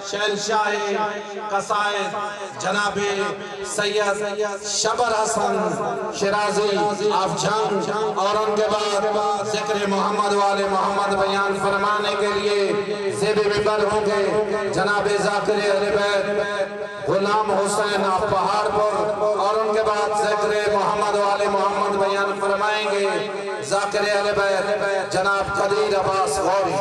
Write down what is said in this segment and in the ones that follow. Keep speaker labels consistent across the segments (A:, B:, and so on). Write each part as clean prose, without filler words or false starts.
A: شہنشاہ قصائد جناب سید شبر حسن شرازی آفجان اورنگاباد ذکر محمد والے محمد بیان فرمانے کے لیے زیب منبر ہوں گے جناب ذاکر اہل بیت غلام حسین آپ پہاڑ پر اورنگاباد ذکر محمد والے محمد بیان فرمائیں گے ذاکر اہل بیت جناب قدیر عباس غوری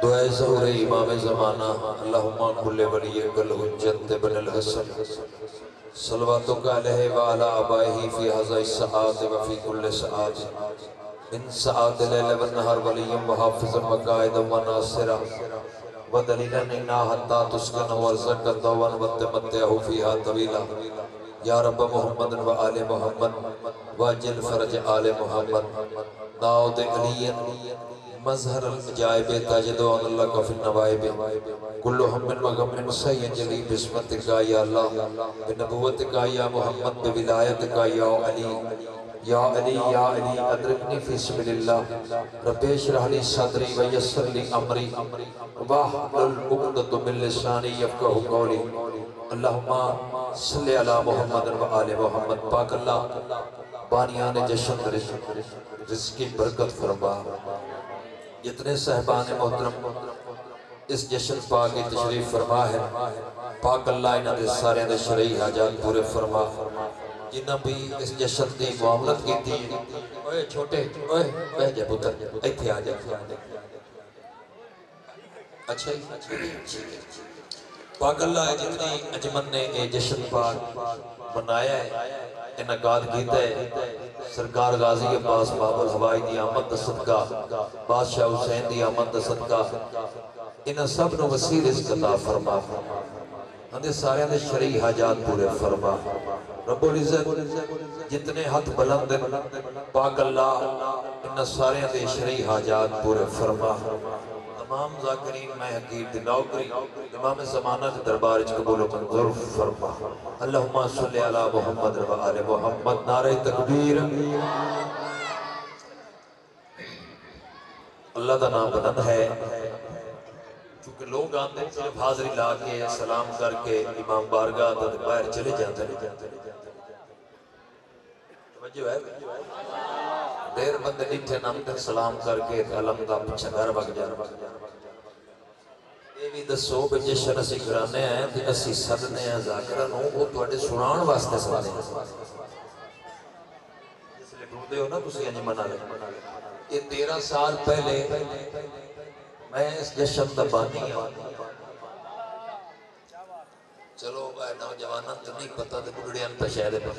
B: دعائے ظہور امام زمانہ اللہم کل ولی کل حجت بن الحسن صلواتک علیہ وعلا آبائہ فی حضا السعاد وفی کل سعاد من سعاد لیل والنہر ولیم وحافظ وقائد وناصرہ ودلیلہ نینا حتی تسکن ورزقت وتمتعہ فیہا طویلہ یا رب محمد و آل محمد واجل فرج آل محمد ناؤد علی مظہر العجائب تاجدون اللہ کا فی النوائب کل ہم و غم سینجلی بسمتکا یا اللہ بنبوتکا یا محمد بولایتکا یا علی یا علی یا علی ادرکنی فی سبیل اللہ رب اشرح لی صدری ویسر لی امری واحلل عقدۃ من لسانی یفقہوا قولی اللہم صلی علی محمد و آل محمد پاک اللہ بانیان جشن رزق کی برکت فرما جتنے صاحبان محترم اس جشن پاک کی تشریف فرما ہے پاک اللہ انہاں دے سارے دے شرعی حاجات پورے فرما جنہاں بھی اس جشن دی معاملت کی تھی اوے چھوٹے اوے بہ جا پتر ایتھے آ جا اچھا پاک اللہ جتنی اجمن نے یہ جشن پاک بنایا ہے انعقاد کیتا ہے سرکار غازی عباس باب الہوائی دی آمد دا صدقہ بادشاہ حسین دی آمد دا صدقہ انہاں سب نو وسیع رزق عطا فرما ہندے سارے دے شرعی حاجات پورے فرما رب العزت جتنے ہاتھ بلند پاک اللہ انہاں سارے دے شرعی حاجات پورے فرما تمام ذاکرین میں حقیر دلاؤ کری امام زمانہ کے دربار اچھ قبول و منظور فرما اللہم صلی علی محمد و آل محمد نعرہ تکبیر اللہ دا نام بلند ہے چونکہ لوگ آتے ہیں صرف حاضری لا کے سلام کر کے امام بارگاہ دا باہر چلے جاتے ہیں توجہ ہے دیر بندے نیٹھے نام تک سلام کر کے علم دا پچھا گھر بگ جا یہ بھی دسو کہ جشن اسی کرانے ہیں کہ اسی صدنے ہیں ذاکرہ نو وہ توڑے سنان واسطے سنے اس لئے ڈھوندے ہو نا تسی انجی منا لے یہ 13 سال پہلے میں اس جشن دا بانی ہوں چلو نوجوانہ تو نہیں پتا تو بڑھڑیاں تا شہدے پر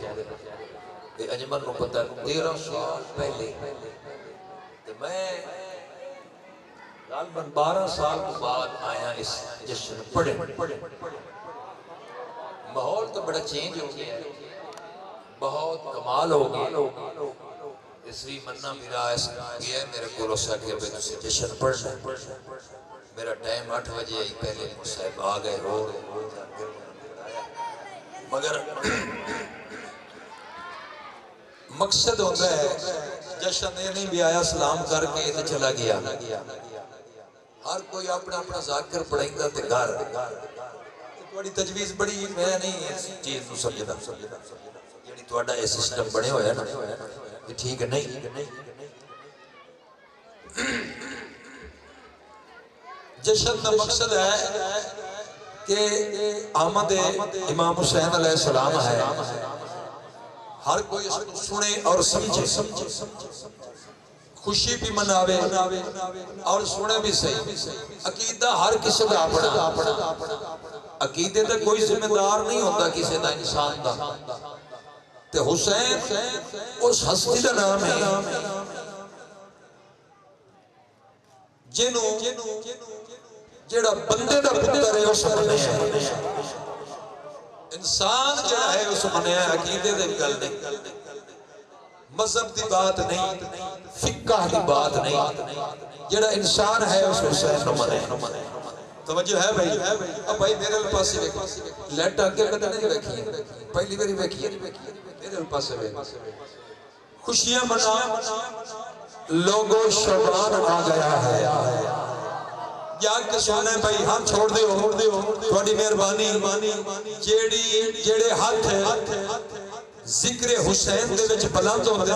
B: یہ اجمل کو پتا ہے 13 سال پہلے میں غالباً 12 سال کو بعد آیا اس جشن پڑھے ماحول تو بڑا چینج ہو گیا بہت کمال ہو گیا اسوی منہ میرا ایسا گیا میرے کو روسا کہ ابھی تُسے جشن پڑھنا میرا ٹائم 8 بجے آئی پہلے صاحب آ گئے رو مگر مقصد ہوتا ہے جشن یہ نہیں بھی آیا سلام کر کے تو چلا گیا ہر کوئی اپنا اپنا ذاکر پڑھائیں گا تے گھر تھوڑی تجویز بڑی میں نہیں اس چیز نو سمجھدا یعنی تھوڑا یہ سسٹم بنے ہویا نا یہ ٹھیک نہیں جشن کا مقصد ہے کہ آمد امام حسین علیہ السلام ہے ہر کوئی اس کو سنے اور سمجھے خوشی بھی مناوے اور سنے بھی صحیح عقیدہ ہر کسی کا اپنا عقیدے تے کوئی ذمہ دار نہیں ہوتا کسی دا انسان دا تے حسین اس ہستی دا نام ہے جنوں جڑا بندے دا پتر ہے اس منیا انسان جڑا ہے اس منیا عقیدے دے گل نہیں مذہب دی بات نہیں فقہ دی بات نہیں جڑا انسان ہے اس حسین نو منے توجہ ہے بھائی اب بھائی میرے پاس لیٹ آگے کدے نہیں ویکھی پہلی باری ویکھی میرے پاس خوشیاں منا لوگوں شبان آ گیا ہے یاد کے سونے بھائی ہم چھوڑ دیو تھوڑی مہربانی جیڑے ہاتھ ذکر حسین دے وچ بلند ہوندے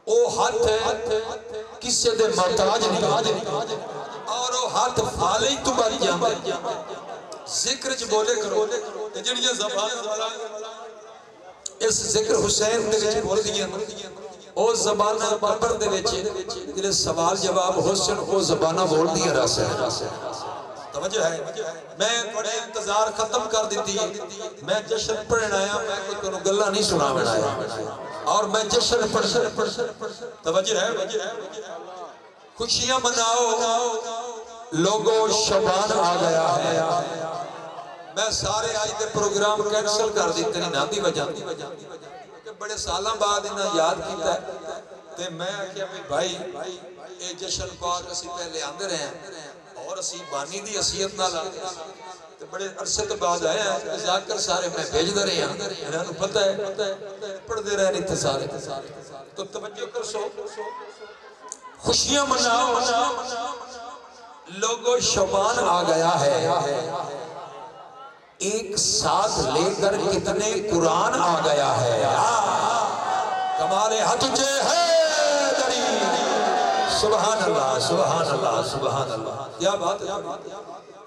B: او ہاتھ کسے دے محتاج نہیں اور او ہاتھ فالے ہی تو بن جاندے ذکر چ بولے کرو تے جڑیاں زبان اس ذکر حسین دے وچ بول دیاں او زبان بابر دے وچ جڑے سوال جواب حسین او زباناں بول دیاں رس توجہ ہے میں بڑے انتظار ختم کر دیتی میں جشن پڑھنا آیا میں کوئی کنو گلہ نہیں سنا آیا اور میں جشن پڑھنا توجہ ہے خوشیاں مناؤ لوگوں شبان آ گیا ہے میں سارے آج دے پروگرام کینسل کر دیتے نہیں نہ دی وجہ بڑے سالاں بعد انہاں یاد کیتا ہے تے میں آکھیا بھائی اے جشن پاک اسی پہلے آندے رہے ہیں اور اسی بانی دی حیثیت نال تے بڑے عرصے تو بعد آئے ہیں جا کر سارے میں بھیج دے رہے ہیں انہاں نوں پتہ ہے پڑھ دے رہے نہیں تھے سارے تو توجہ کر سو خوشیاں مناؤ لوگوں شبان آ گیا ہے ایک ساتھ لے کر کتنے قرآن آ گیا ہے کمال حق جے ہے دری سبحان اللہ سبحان اللہ سبحان اللہ کیا بات ہے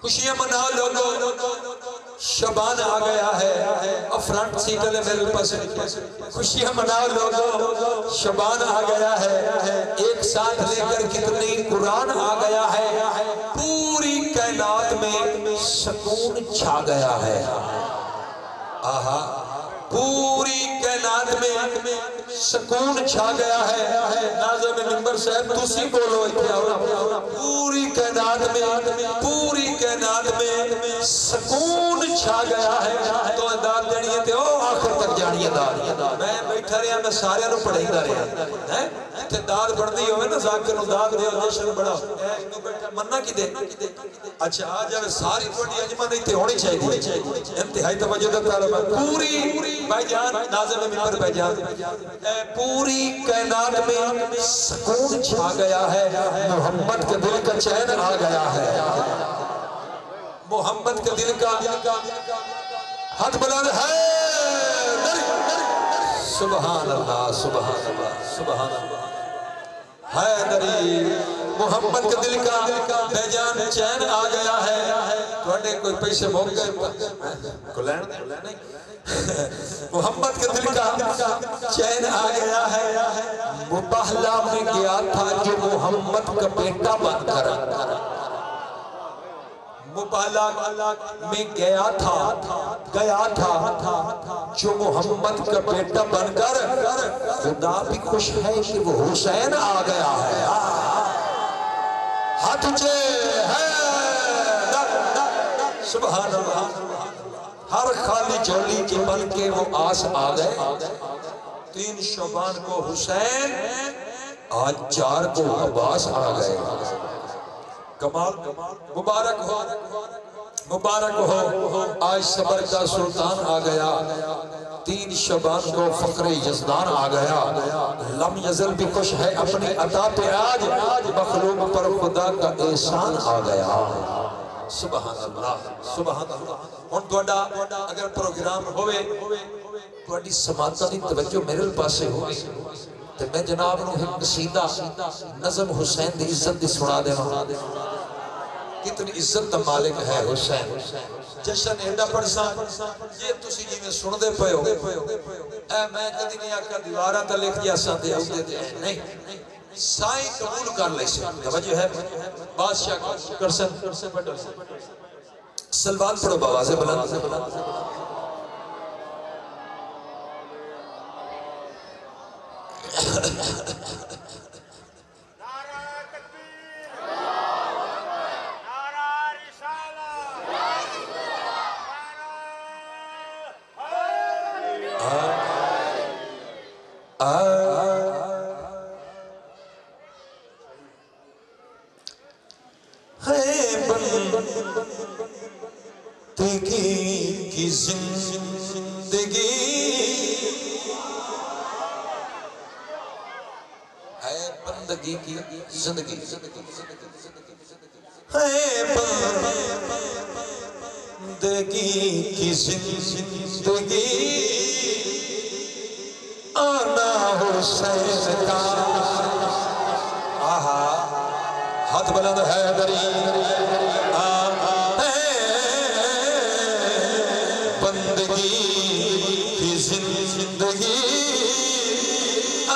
B: خوشیاں مناؤ لوگوں شبان آ گیا ہے فرنٹ سیٹ لے میرے پاس خوشیاں مناؤ لوگوں شبان آ گیا ہے ایک ساتھ لے کر کتنی قرآن آ گیا ہے پوری کائنات میں سکون چھا گیا ہے آہا پوری کائنات میں سکون چھا گیا ہے ناظم منبر صاحب تسی بولو پوری کائنات میں سکون چھا گیا ہے تو داد دینی ہے او آخر تک جانی ہے داد میں بیٹھا رہا میں سارے نو پڑھائی دا رہا تے داد بڑھدی ہوئے نا ذاکر نو داد دے جشن بڑا مننا کی دے اچھا آج جب ساری پڑھی اجمہ نہیں تے ہونی چاہیے انتہائی توجہ دا طالب پوری بھائی جان ناظم منبر بھائی جان پوری کائنات میں سکون چھا گیا ہے محمد کے دل کا چین آ گیا ہے محمد کے دل کا ہاتھ بلند ہے سبحان اللہ سبحان اللہ سبحان اللہ حیدری محمد کے دل کا بے جان چین آ گیا ہے تھوڑے کوئی پیسے موقع گئے محمد کے دل کا چین آ گیا ہے مباہلہ میں گیا تھا جو محمد کا بیٹا بن کر مباہلہ میں گیا تھا جو محمد کا بیٹا بن کر خدا بھی خوش ہے کہ وہ حسین آ گیا ہے ہاتھ چے ہے سبحان اللہ ہر خالی جولی کے بن کے وہ آس آ گئے 3 شعبان کو حسین آج 4 کو عباس آ گئے کمال مبارک ہو آج صبر کا سلطان آ گیا 3 شعبان کو فخر یزدان آ گیا لم یزل بھی خوش ہے اپنی عطا پہ آج مخلوق پر خدا کا احسان آ گیا سبحان اللہ سبحان اللہ ہن تہاڈا اگر پروگرام ہوئے تہاڈی سماعتاں دی توجہ میرے پاسے ہوئے تے میں جناب نو ایک قصیدہ نظم حسین دی عزت دی سنا دیواں کتنی عزت دا مالک ہے حسین جشن ایڈا پڑسا یہ تسی جی میں سن دے پئے ہو اے میں کدی نہیں آکھا دیواراں تے لکھ جیسا دے اوتے تے نہیں سائیں قبول کر لے سے توجہ ہے بادشاہ کرسن سلوات پڑھو بآواز بلند بندگی کی زندگی ہے، بندگی کی زندگی ہے، بندگی کی زندگی آنا حسین کا آہا ہاتھ بلند ہے دری بندگی کی زندگی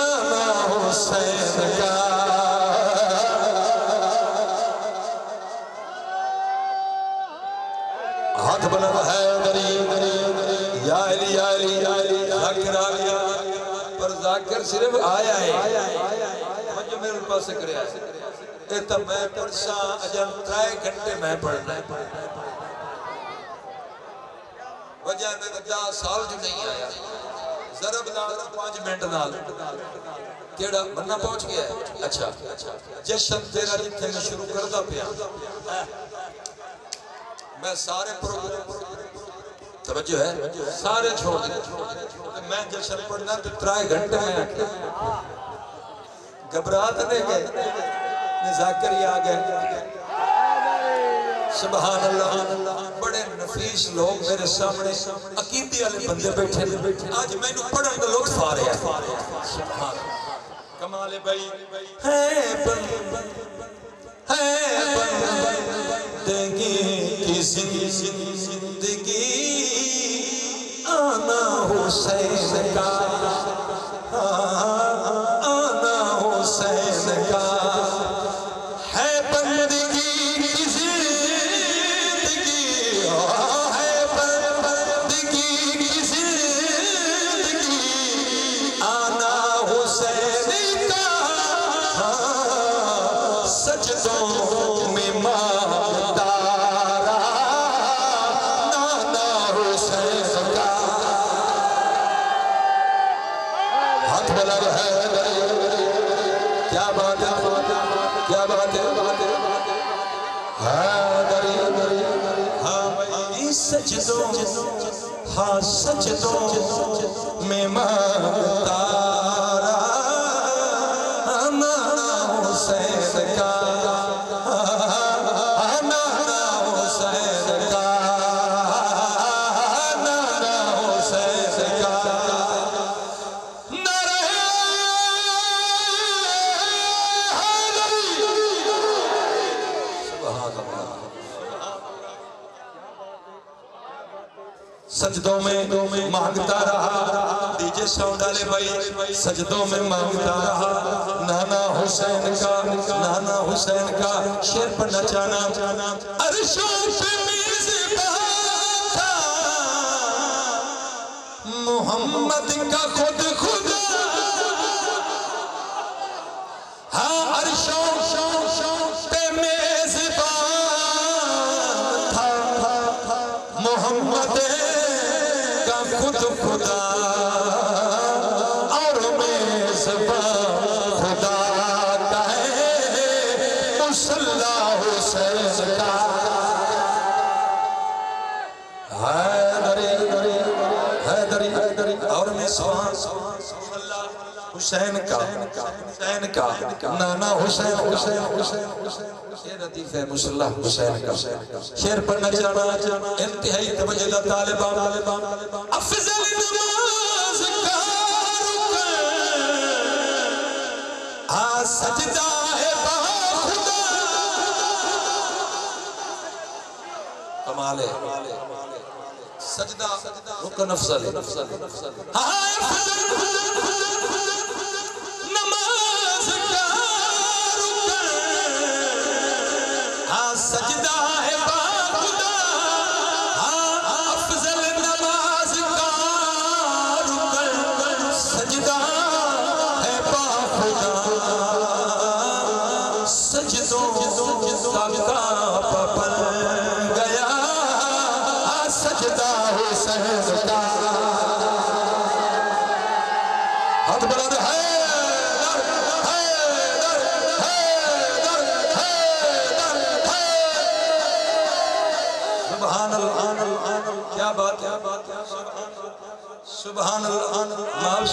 B: آنا حسین کا ہاتھ بلند ہے دری یا علی یا علی یا علی ذاکر آ گیا پر ذاکر صرف آیا ہے جو میرے پاس کرے آئے ایتا میں پڑھسا اجان 3 گھنٹے میں پڑھنا ہے وجہ میں 10 سال جو نہیں آیا ضرب نال 5 منٹ نال کیڑا بننا پہنچ گیا ہے اچھا جشن تیرا جتنے میں شروع کردہ پیا میں سارے پروگرام توجہ ہے سارے چھوڑ دیں میں جشن پڑھنا تو 3 گھنٹے میں گھبرات نہیں گئے ذاکر ہی آگئے سبحان اللہ بڑے نفیس لوگ میرے سامنے عقیدی والے بندے بیٹھے آج میں نے پڑھن کا لطف آ رہا ہے سبحان کمال بھائی ہے بندگی کی زندگی آنا حسین کا آنا حسین کا ہے بندگی کی زندگی ہے بندگی کی زندگی آنا حسین کا سجدوں میں مانگتا نانا حسین کا ہاتھ بلند ہے کیا بات ہے کیا بات ہے ہاں بھائی سجدوں ہاں سجدوں میں مانگتا نانا حسین کا نانا حسین کا نانا حسین کا سجدوں میں مانگتا رہا دیجے ساؤنڈ والے بھائی سجدوں میں مانگتا رہا نانا حسین کا نانا حسین کا شیر پر نچانا عرشوں پہ میزبان تھا محمد کا خود خدا ہاں عرشوں پہ میزبان تھا محمد خود خدا اور میزبان خدا کا ہے مصلی حسین کا حیدری اور میزبان حسین کا نانا حسین یہ ردیف ہے مصلی حسین کا شیر پر نچانا انتہائی توجہ دا طالبان افضل نماز کا رکن سجدہ ہے با خدا کمال ہے سجدہ رکن افضل نماز کا رکن سجدہ ہے با خدا افضل نماز کا رکن سجدہ ہے با خدا سجدوں کا پپن گیا سجدہ حسین کا ہاتھ بلند سبحان اللہ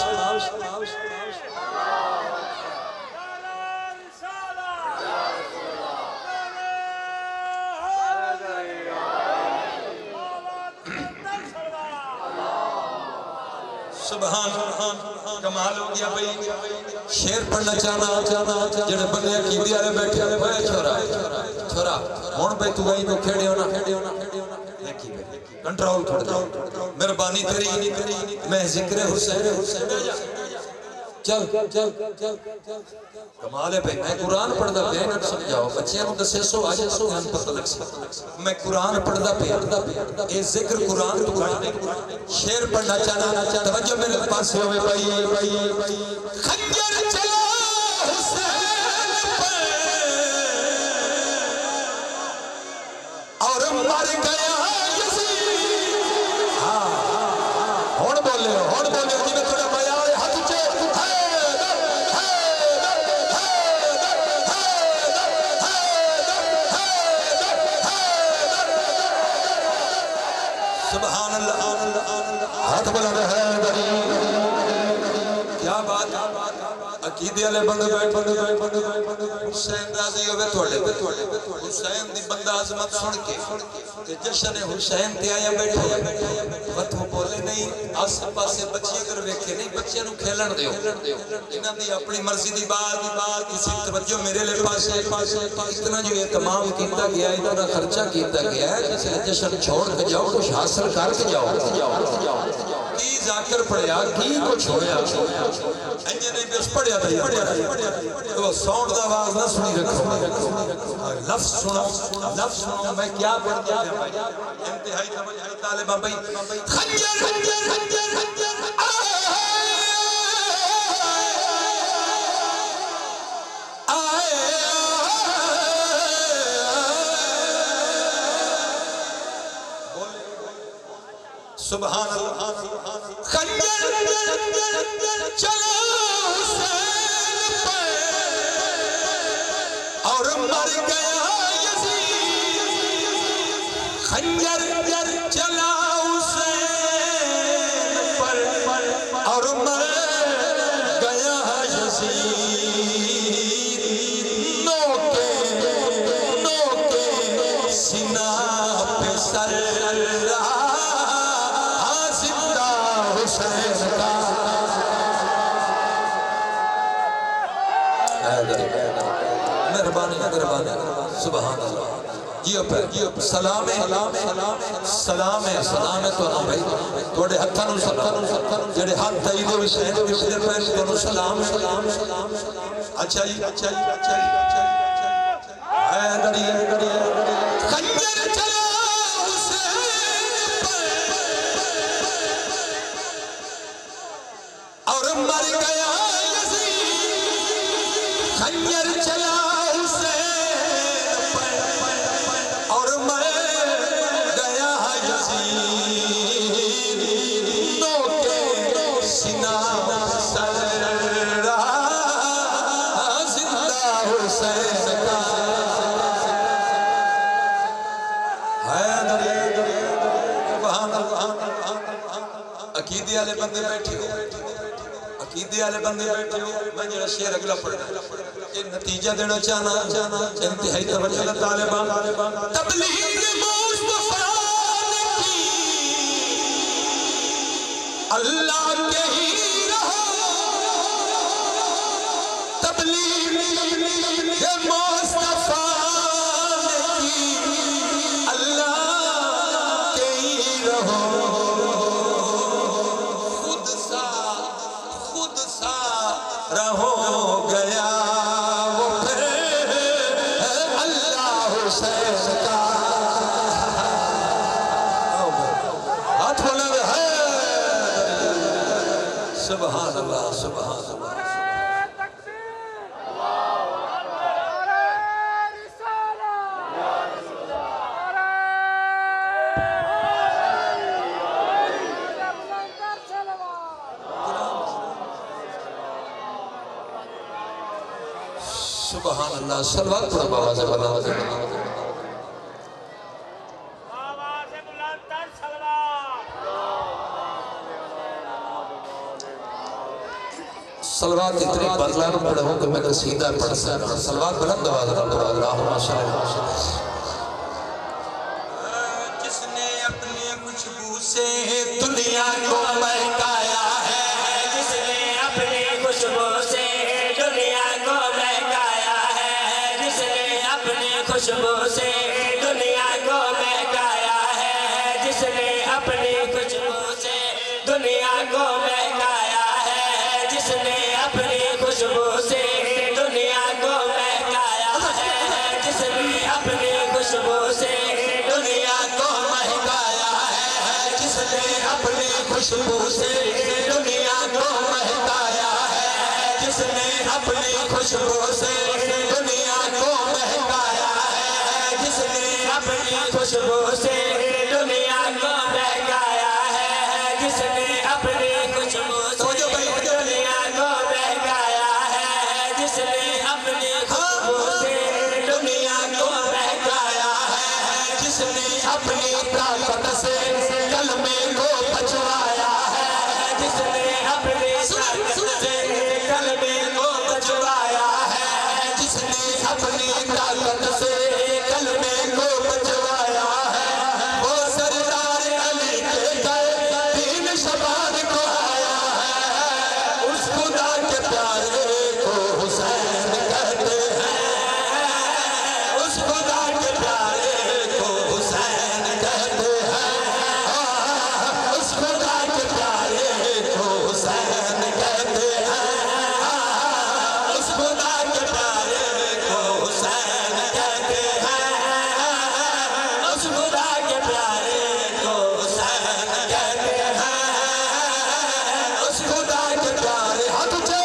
B: سبحان کمال ہو گیا بھئی شیر پڑھنا چاہنا جڑے بندے عقیدے والے بیٹھے ہوئے چھوڑا ہن بھئی تو گئی تو کھڑے ہونا دیکھی بھئی کنٹرول تھوڑا مہربانی تیری میں ذکر حسین چل کمال ہے بھئی میں قرآن پڑھدا پیا نہ سمجھاؤ بچیاں نوں دسے سو آج تو گن پتہ لگ سکتا میں قرآن پڑھدا پیا اے ذکر قرآن تو کر شعر پڑھنا چاہنا توجہ میرے پاس ہوے بھائی خنجر چلا حسین پہ اور مر گیا یزید ہاں ہن بولے جی میں تھوڑا بیا ہاتھ چ سبحان اللہ ہاتھ بلند ہے کیا بات عقیدے والے بندے بیٹھے حسین راضی ہوئے تھوڑے حسین دی بندہ عظمت سن کے تے جشن حسین تے آیا بیٹھے ہتھوں بولے نہیں آس پاسے بچے کر ویکھے نہیں بچے نوں کھیلن دیو انہاں دی اپنی مرضی دی بات کسی توجہ میرے لے پاسے اتنا جو اہتمام کیتا گیا اتنا خرچہ کیتا گیا ہے کسی جشن چھوڑ کے جاؤ کچھ حاصل کر کے جاؤ کی ذاکر پڑھیا کی کو چھوڑیا انجے نہیں بس پڑھیا تو ساؤنڈ دا آواز نہ سنی رکھو لفظ سنو میں کیا پڑھ دیا انتہائی توجہ طالبہ بھائی خنجر سبحان اللہ خنجر چلا حسین پہ اور مر گیا یزید خنجر چلا حسین پر اور مر گیا یزید نوکے سینہ پہ سر رہا مہربانی سبحان اللہ جیو پہ سلام ہے تو نہ بھائی توڑے ہتھاں نوں سلام جڑے ہاتھ دائی دے حسین دے پیر پہ تو سلام اچھا جی خنجر چلا حسین پہ اور مر گیا خنجر چلا حسین پہ اور مر گیا یزید نوکے سینہ سر رہا زندہ حسین کا عقیدے والے بندے بیٹھے عقیدے والے بندے بیٹھے میں جڑا شعر اگلا پڑھنا یہ نتیجہ دینا چاہنا انتہائی توجہ طالبان تبلیغ مصطفیٰ نے کی اللہ کے ہی رہو تبلیغ مصطفیٰ نے کی اللہ کے ہی رہو رہو گیا وہ پھر اللہ حسین کا ہاتھ بلند ہے سبحان اللہ سبحان اللہ سبحان اللہ صلوات پڑھو بابا سے بلند صلوات اتنے بدلان پڑھوں کہ میں قصیدہ پڑھ سکتا ہوں. صلوات بلند آواز اللہم صلی اللہ علیہ وسلم.
A: جس نے اپنی خوشبو سے دنیا کو مہکایا ہے،
C: جس نے اپنی خوشبو سے دنیا کو مہکایا ہے، جس نے اپنی خوشبو سے دنیا کو مہکایا ہے، جس نے اپنی خوشبو سے دنیا کو مہکایا ہے، جس نے اپنی خوشبو سے دنیا کو مہکایا ہے، جس نے اپنی خوشبو سے دنیا کو مہکایا ہے، جس نے اپنی خوشبو سے دنیا کو مہکایا ہے، جس نے اپنی خوشبو سے دنیا کو مہکایا ہے، جس نے اپنی خوشبو سے دنیا کو مہکایا ہے، جس نے اپنی خوشبو سے دنیا کو مہکایا ہے، جس نے اپنی خوشبو سے دنیا کو مہکایا ہے، جس نے اپنی طاقت سے کلمے کو بچوایا ہے، جس نے اپنی طاقت سے کلمے کو بچوایا ہے، جس نے اپنی طاقت سے کلمے کو بچوایا ہے، وہ سردار علی کے گھر دین شبان کو آیا ہے، اس خدا کے پیارے کو حسین کہتے ہیں، اس خدا کے پیارے کو حسین کہتے ہیں، اس خدا کے پیارے کو حسین کہتے ہیں، اس خدا کے پیارے کو حسین کہتے ہیں، اس خدا کے پیارے کو حسین کہتے ہیں، اس خدا کے پیارے ہاتھ اٹھے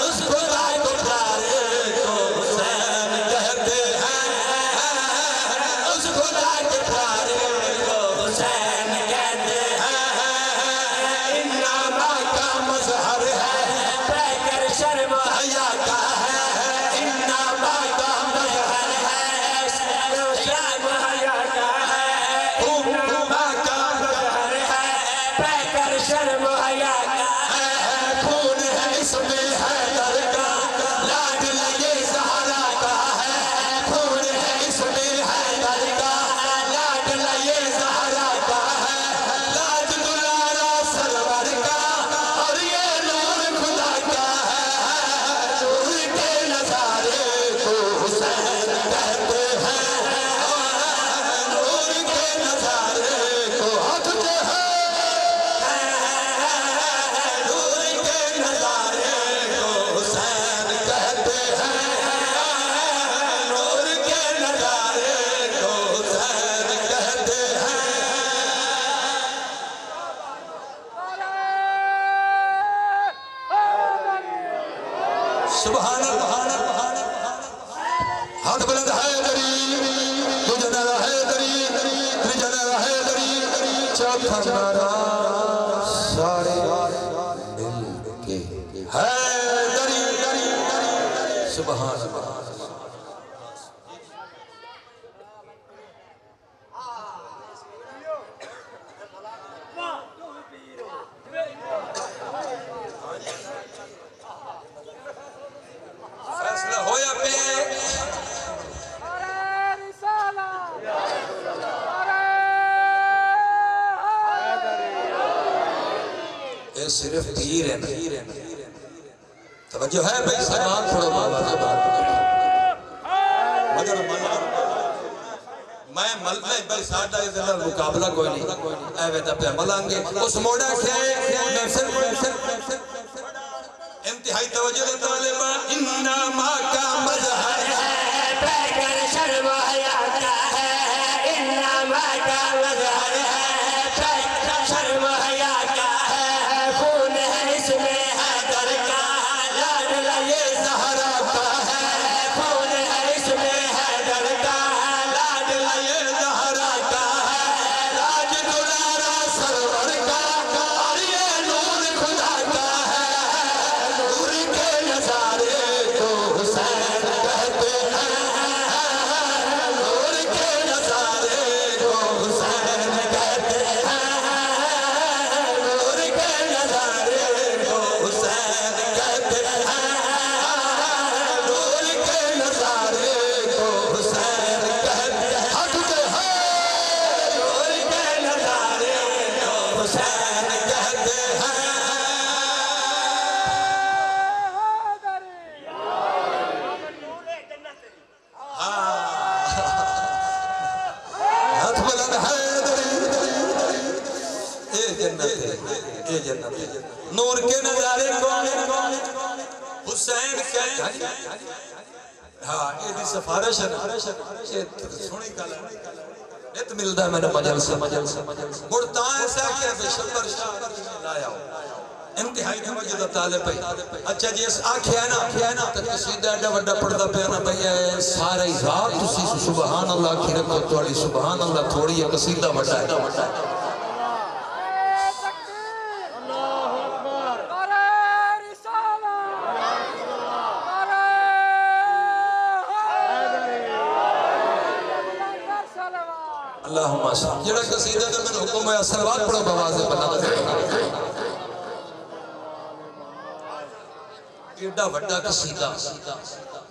C: اس خدا کے پیارے کو حسین کہتے ہیں، اس خدا کے پیارے کو حسین کہتے ہیں. انما کا مظہر ہے پیکر شرم و حیا کا ہے، انما کا مظہر ہے شرم و حیا کا ہے، انما کا مظہر ہے پیکر شرم و حیا کا ہے، خون ہے اس میں حیدر کا لاڈلہ یہ زہرا کا ہے، خون ہے اس میں حیدر کا لاڈلہ یہ زہرا کا ہے، لاج دلارا سرور کا اور یہ نور خدا کا ہے، نور کے نظارے کو حسین کہتے ہیں، نور کے نظارے کو ہاتھ اٹھے نور کے نظارے کو حسین کہتے ہیں، نور کے نظارے کو حسین کہتے ہیں. سبحان اللہ. ہاتھ بلند حیدری، دو جنرا حیدری، تری جنرا حیدری، چوتھا نعرہ سارے مل کے حیدری.
B: سبحان اللہ.
A: فیصلہ ہویا پہ
B: یہ صرف پیر ہے نا. توجہ ہے بھائی سلمان پڑھو بابا سے بات
A: مگر میں ملنا بل ساڈا اس دل مقابلہ کوئی نہیں اے ویدا پہ ملیں گے اس موڑا کے میں صرف انتہائی توجہ دیتا والے ماں انما کا مظہر
C: ہے پیکر شرم و حیا کا ہے، انما کا مظہر ہے پیکر شرم و حیا کا ہے، خون ہے اس میں حیدر کا لاڈلہ یہ زہرا کا ہے، خون ہے اس میں حیدر کا لاڈلہ یہ زہرا کا ہے،
A: راج دلارا سرور کا اور یہ نور خدا
B: نظارے کون حسین کا ہاں یہ دی سفارش ہے یہ سونی گل ہے ات ملدا ہے میرا مجلس مڑتا ایسا کہ شبر شاہ لایا ہو انتہائی توجہ دا طالب ہے اچھا جی اس آکھیا نا تو قصیدہ ایڈا وڈا پڑھدا پیا نا بھئی سارے ذات تسی سبحان اللہ کی رکھو تواڈی سبحان اللہ تھوڑی ہے قصیدہ وڈا ہے اللہم صلی جڑا قصیدہ دا میں حکم ہے صلوات پڑھو بواز بنا دے ایڈا وڈا قصیدہ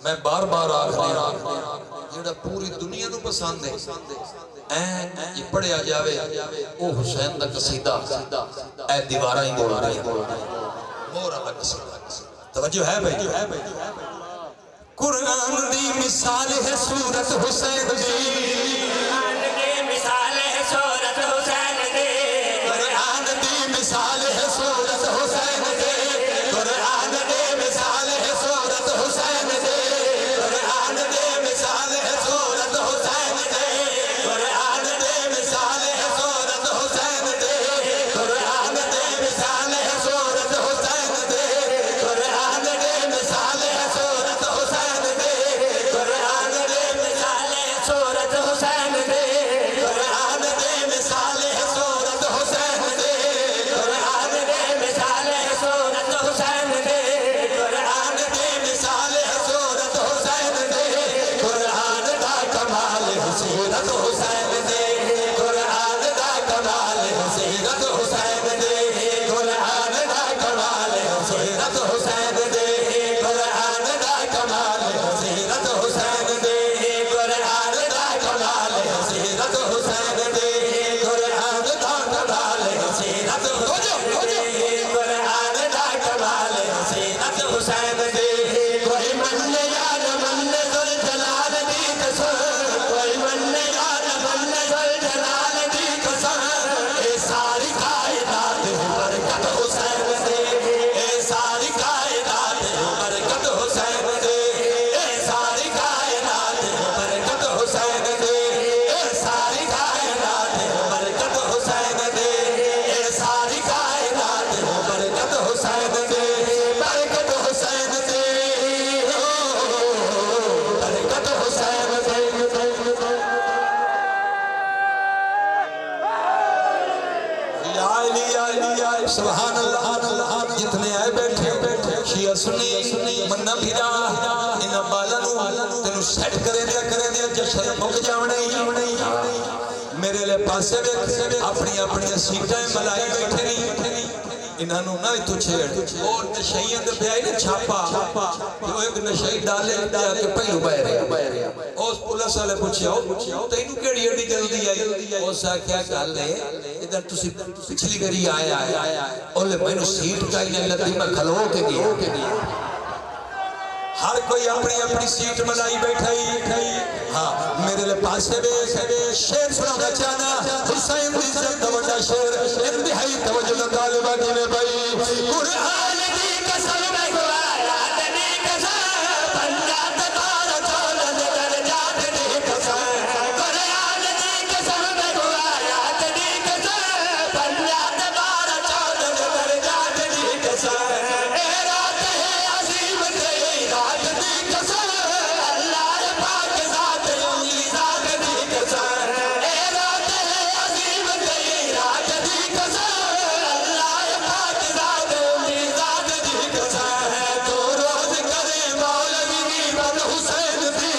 B: میں بار بار آکھنے جڑا پوری دنیا نو پسند ہے یہ پڑھیا جاوے او حسین دا قصیدہ اے دیواراں ہی بول رہی مور اللہ قصیدہ توجہ ہے بھائی قرآن دی مثال ہے سورت حسین دی مثال ہے سورت حسین دے قرآن دے مثال ہے سورت حسین دے قرآن دے مثال ہے سورت حسین دے قرآن دے مثال ہے سورت حسین دے قرآن دے مثال ہے سورت حسین دے قرآن دے مثال ہے سورت حسین دے قرآن دے مثال ہے سورت حسین دے قرآن دے مثال ہے سورت حسین دے قرآن دے مثال ہے سورت حسین دے قرآن دے مثال ہے سورت حسین دے قرآن دا کمال ہے سورت حسین دے قرآن دا کمال ہے سورت حسین دے قرآن دا کمال ہے سورت حسین دے قرآن دا کمال ہے سورت حسین دے قرآن دا کمال ہے سورت حسین دے قرآن دا کمال ہے سورت قرآن دا کمال ہے سورت حسین دے کوئی من یا نہ من ذل جلال دی قسم کوئی من یا نہ من ذل جلال دی قسم اے ساری کائنات برکت حسین دے اے ساری کائنات برکت حسین دے اے ساری کائنات برکت حسین دے اے ساری کائنات برکت حسین دے اے ساری کائنات برکت حسین دے برکت حسین دے برکت حسین دے سبحان اللہ جتنے آئے بیٹھے شیعہ سنی منہ بھیرا انہا بالانو تینو سیٹ کرے دیا جشن مک جاونے میرے لئے پاسے اپنی سیٹائیں ملائی بیٹھے نہیں انہاں نو نہ تو چھیڑ اور نشیئن دے بیائی نے چھاپا جو ایک نشیئی ڈالے دیا کہ پہلو بائے رہا اس پولیس والے پوچھیا تینو کیڑی ایڈی جلدی آئی اوسا کیا کہا لے ادھر تسی پچھلی گری آیا اولے میں نو سیٹ کا انہیں لدی میں کھلو کے گیا ہر کوئی اپنی سیٹ ملائی بیٹھائی ہاں میرے لئے پاسے بے شیر سنا بچانا حسین دی زندہ وڈا شیر انتہائی توجہ طالبہ کی میں بھائی قرآن دی قسم میں گوارات دی قسم پنجات دارا چولد درجات دی قسم قرآن دی قسم میں گوارات دی قسم پنجات دارا چولد درجات دی قسم اے رات ہے عظیم تیری رات دی قسم اللہ پاک ذات انگلی ذات دی قسم اے رات ہے عظیم تیری رات دی قسم اللہ پاک ذات انگلی ذات دی قسم تو روز کرے مولوی کی بن حسین دی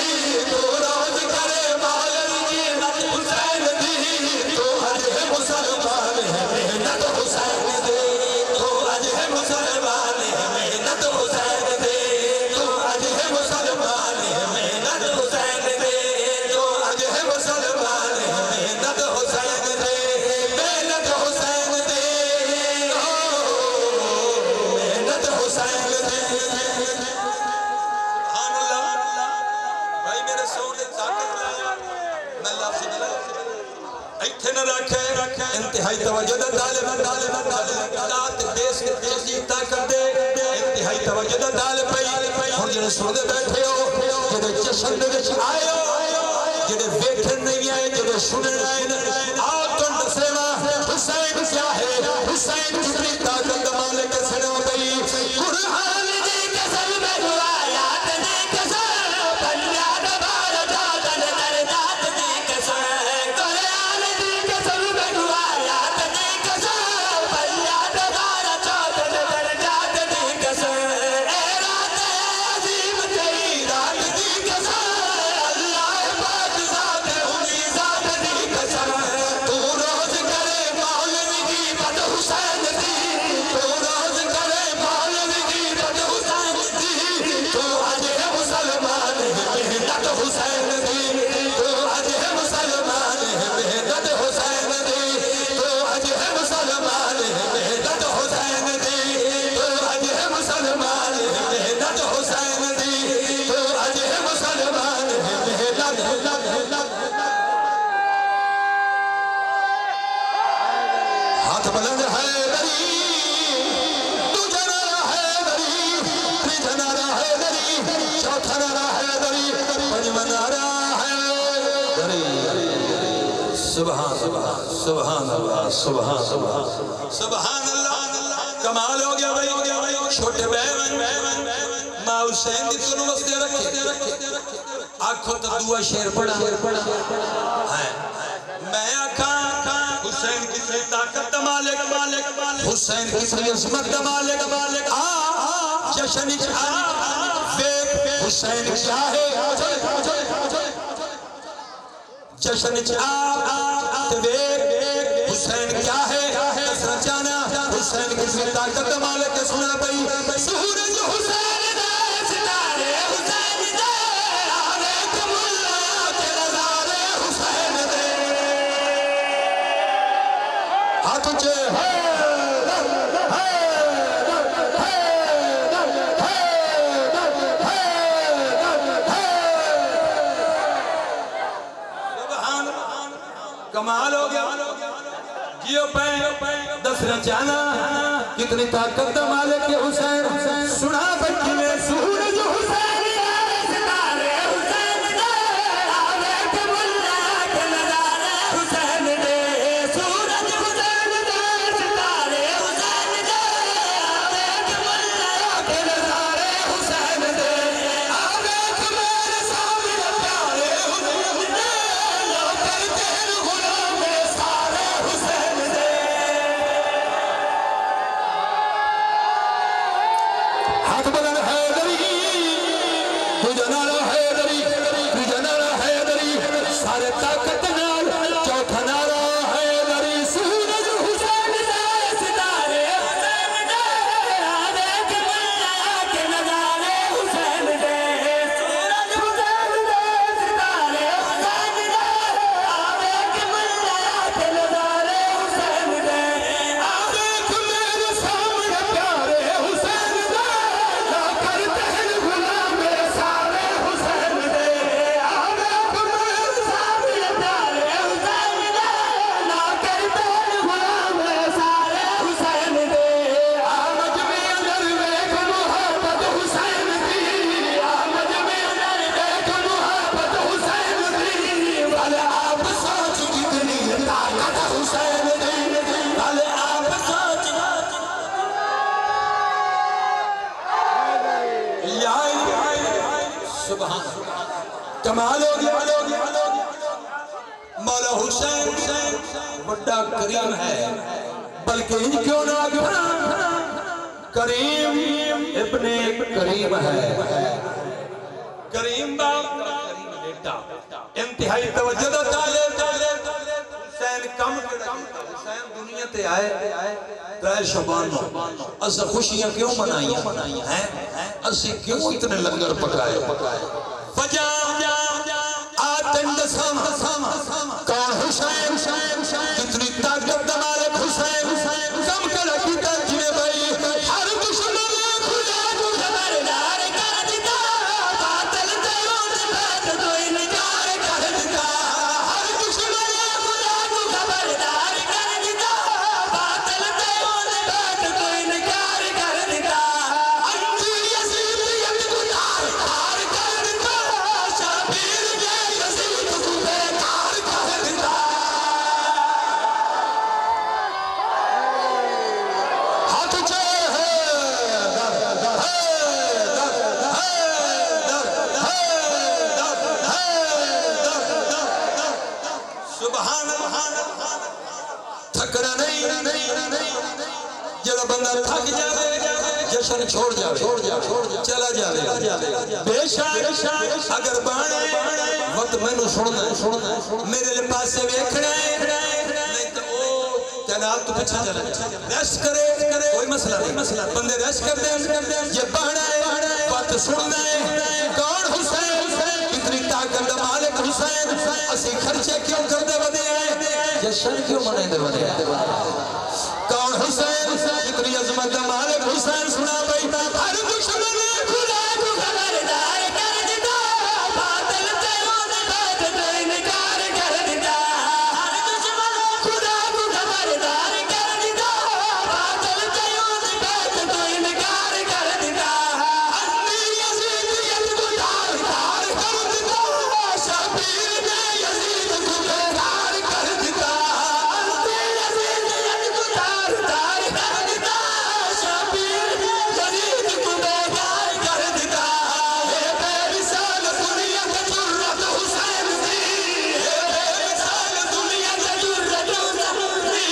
B: تو روز کرے مولوی کی بن حسین دی تو اج ہے مسلمان ہے محنت حسین دے تو اج ہے مسلمان ہے محنت حسین دے تو اج ہے مسلمان ہے محنت حسین دے تو اج ہے مسلمان ہے محنت حسین دے محنت حسین دے محنت حسین دے سبحان اللہ بھائی میرے سونے طاقت لایا میں لفظ دلایا ایتھے نہ رکھے انتہائی توجہ دا طالب طاقت دیس کے طاقت
D: توجہ ڈال پئی ہن جڑے سنتے بیٹھے ہو جڑے جشن دے وچ آئے ہو جڑے ویکھن نہیں آئے جڑے سنن آئے آؤ تم دسوا حسین کیا ہے حسین کتنی طاقت مالک سنا پئی قرآن دی قسم میں روایات دی قسم بنیاد بار جادن درجات دی قسم قرآن دی قسم میں روایات دی قسم بنیاد بار جادن درجات دی قسم اے رات عظیم تیری رات دی قسم اللہ پاک ذات انہی ذات دی قسم تو روز کرے مولوی کی بد حسین دی تو روز کرے مولوی کی بد حسین دی تو آج ہے مسلمان ہے محنت حسین دی تو آج ہے مسلمان ہے محنت حسین دی تو آج ہے مسلمان ہے محنت حسین دی تو آج ہے مسلمان ہے محنت حسین دی تو آج ہے مسلمان ہے محنت ہاتھ بلند حیدری دوجا نعرہ حیدری تیجا نعرہ حیدری چوتھا نعرہ حیدری پنجواں نعرہ حیدری سبحان سبحان سبحان اللہ سبحان سبحان سبحان اللہ کمال ہو گیا بھائی چھوٹے بہن ماں حسین دی تنو وستے رکھے آنکھوں تا دعا شیر پڑھا میں آنکھاں حسین کتنی طاقت مالک حسین کتنی عظمت مالک جشن حسین کیا ہے جشن حسین کیا ہے دسنا چاہنا حسین کتنی طاقت مالک سنا پئی سورج حسین دے ستارے حسین دے آلیک ملا کے نظارے حسین دے ہاتھ اونچے کمال ہو گیا جیو پہ دسنا چاہنا کتنی طاقت مالک حسین سنا بچی میں سورج حسین دے ستارے حسین دے آلیک ملا کے نظارے حسین دے سورج حسین دے ستارے حسین دے آلیک ملا کے نظارے حسین دے آلیک میرے سامنے پیارے حسین دے لو کرتے ہیں غلام سارے حسین دے ہاتھ بلند حیدری تجھا نعرہ حیدری تجھا نعرہ حیدری سارے طاقت نال چوتھا نعرہ حیدری سورج حسین دے ستارے حسین دے آلیک ملا کے نظارے حسین دے سورج حسین دے ستارے حسین دے آلیک ملا کے نظارے حسین دے آلیک میرے سامنے پیارے حسین دے لا کرتے ہیں غلام سارے حسین دے آلیک میرے سامنے پیارے حسین دے لا کرتے ہیں غلام سارے حسین دے آمد میں اندر ویک محبت حسین دی آمد میں اندر ویک محبت حسین دی بھلے آپ سوچ کتنی طاقت حسین دی بھلے آپ سوچ سبحان کمال ہو گیا مولا حسین بڑا کریم ہے بلکہ ان کیوں نہ کریم ابن کریم ہے کریم باپ کریم بیٹا انتہائی توجہ دا حسین کم حسین دنیا تے آئے ترائے شبان اسا خوشیاں کیوں منائیاں ہیں اسے کیوں اتنے لنگر پکائے فجا آتن دسام کون حسین کتنی طاقت مالک حسین کم کلا کی ترجیح بھائی ہر دشمن خدا کو خبردار کر دیتا باطل دیون بیت تو انکار کر دیتا ہر دشمن خدا کو خبردار کر دیتا باطل دیون بیت تو انکار کر دیتا انجیل بندہ تھک جاوے جشن چھوڑ جاوے چلا جاوے بے شک اگر بانے وقت میں نو سننا ہے میرے لئے پاسے ویکھنا ہے نہیں تو او کائنات تو پچھا جانا ریسٹ کرے کوئی مسئلہ نہیں بندے ریسٹ کر دیں یہ بانا ہے بات سننا ہے کون حسین اتنی طاقت مالک حسین اسی خرچے کیوں کر دے بدے ہیں جشن کیوں منے دے بدے ہیں کون حسین اتنی عظمت مالک حسین سنا بھائی ہر دشمن خدا کو خبردار کر دیتا باطل تیرون بات تو انکار کر دیتا ہر دشمن خدا کو خبردار کر دیتا باطل تیرون بات تو انکار کر دیتا امی یزید ید کو دار دار کر دیتا شبیر نے یزید کو بیدار کر دیتا امی یزید ید کو دار دار کر دیتا شبیر نے یزید کو بیدار کر دیتا اے بے مثال دنیا کا جرت حسین دی اے بے مثال دنیا کا جرت حسین دی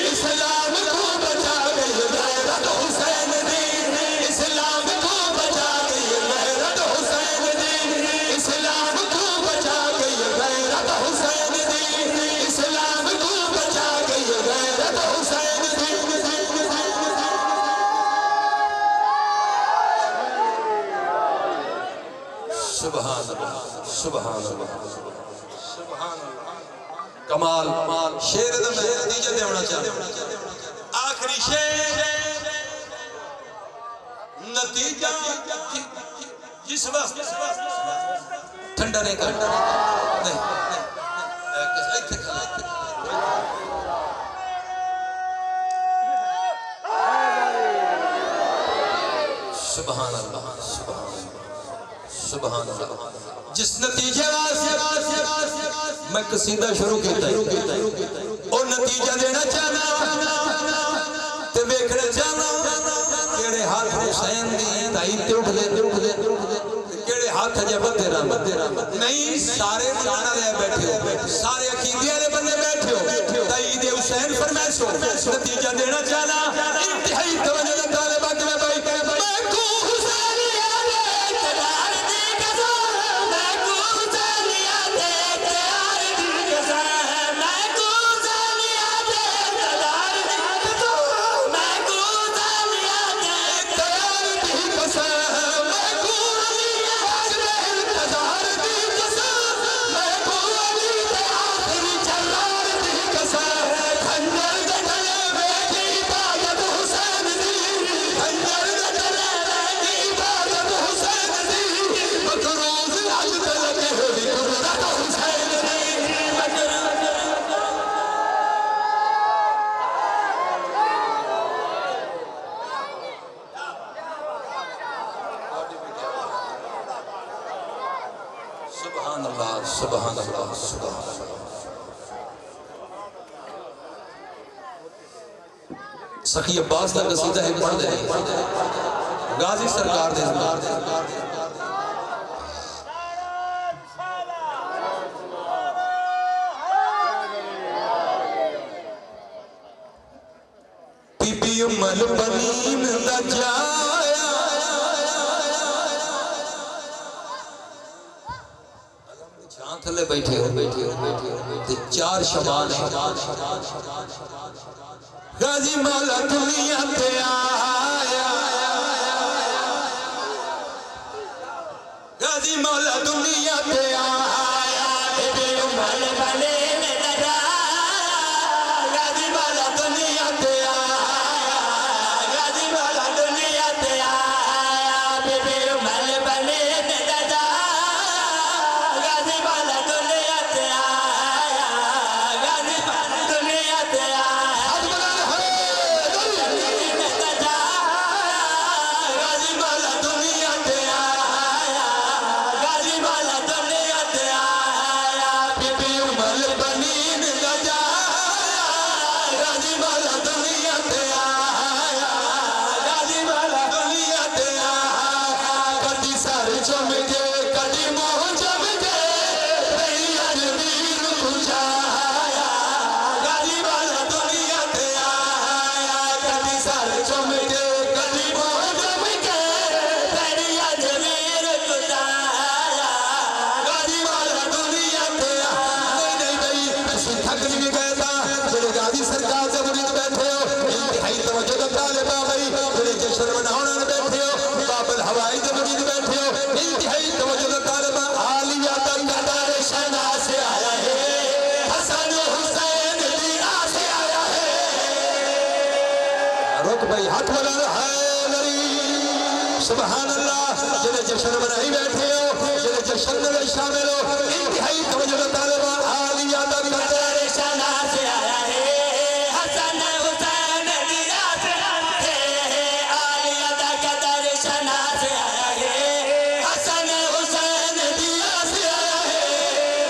D: اسلام کو بچا گئی غیرت حسین دی اسلام کو بچا گئی غیرت حسین دی اسلام کو بچا گئی غیرت حسین دی اسلام کو بچا گئی غیرت حسین دی سبحان اللہ سبحان اللہ کمال شیر دا میں نتیجہ دے ہونا چاہتا آخری شیر نتیجہ جس وقت ٹھنڈا نہیں کرنا نہیں ایتھے کھلا سبحان اللہ سبحان اللہ جس نتیجے میں قصیدہ شروع کیتا ہے اور نتیجہ دینا چاہنا تے ویکھنا چاہنا کیڑے ہاتھ حسین دی تائی تے اٹھ دے کیڑے ہاتھ جبت دے رحمت نہیں سارے جانا لے بیٹھے ہو سارے عقیدے والے بندے بیٹھے ہو تائی دے حسین فرمائشو نتیجہ دینا چاہنا انتہائی توجہ دا طالب آگے میں بھائی میں کو حسین یاد اقتدار دی قسم میں کو حسین یاد اقتدار دی قسم میں کو حسین یاد اقتدار دی قسم میں کو حسین یاد اقتدار دی قسم میں کو علی حسن اقتدار دی قسم میں کو علی آخری جلال دی قسم خنجر دے گلے میں کی عبادت حسین دی خنجر دے گلے میں کی عبادت حسین دی مکروز حج دے لگے ہوئی قدرت حسین دی سبحان اللہ سبحان اللہ سبحان اللہ سخی عباس کا قصیدہ ہے پڑھ دے غازی سرکار دے بی بی ام البنین دا جایا جہاں تھلے بیٹھے ہو چار شبان غازی مولا دنیا پہ آیا غازی مولا دنیا پہ آیا بی بی ام البنین دا جایا غازی مولا دنیا پہ آیا غازی مولا دنیا پہ آیا بی بی ام البنین دا جایا غازی مولا دنیا پہ آیا غازی مولا دنیا پہ آیا سبحان اللہ جنہیں جشن منائی بیٹھے ہو جنہیں جشن میں شامل ہو انتہائی توجہ طالبہ عالیہ دا قدر
C: شنا سے آیا ہے حسن حسین دیا سے ہے عالیہ دا قدر شنا سے آیا ہے حسن حسین دیا سے آیا ہے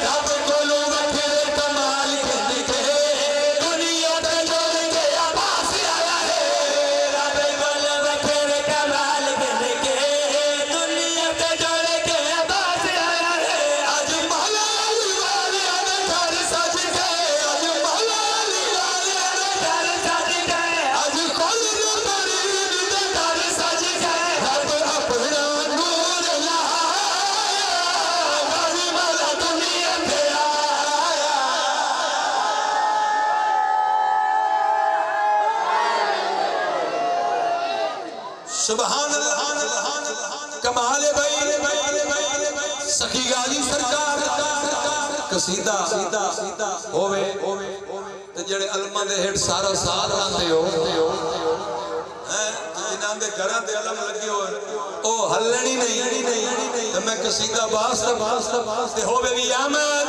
D: رب کولو وکھرے کمال کے دکھے دنیا تے جوڑ کے عباس سے آیا ہے
C: رب گل وکھر کمال کے دنیا تے جوڑ کے عباس آیا ہے
D: آج مولا علی والے نے گھر سج گئے آج مولا علی والے نے
C: گھر سج گئے
D: آج کل مرید دے گھر سج گئے رب اپنا نور لایا غازی مولا دنیا تے آیا سبحان اللہ کمال بھائی سخی غازی سرکار قصیدہ ہووے تے جڑے علماء دے ہیڈ سارا ساتھ لاندے ہو جنہاں دے گھراں تے علم لگے ہو او ہلنی نہیں تے میں قصیدہ واسطہ تے ہووے بھی آمد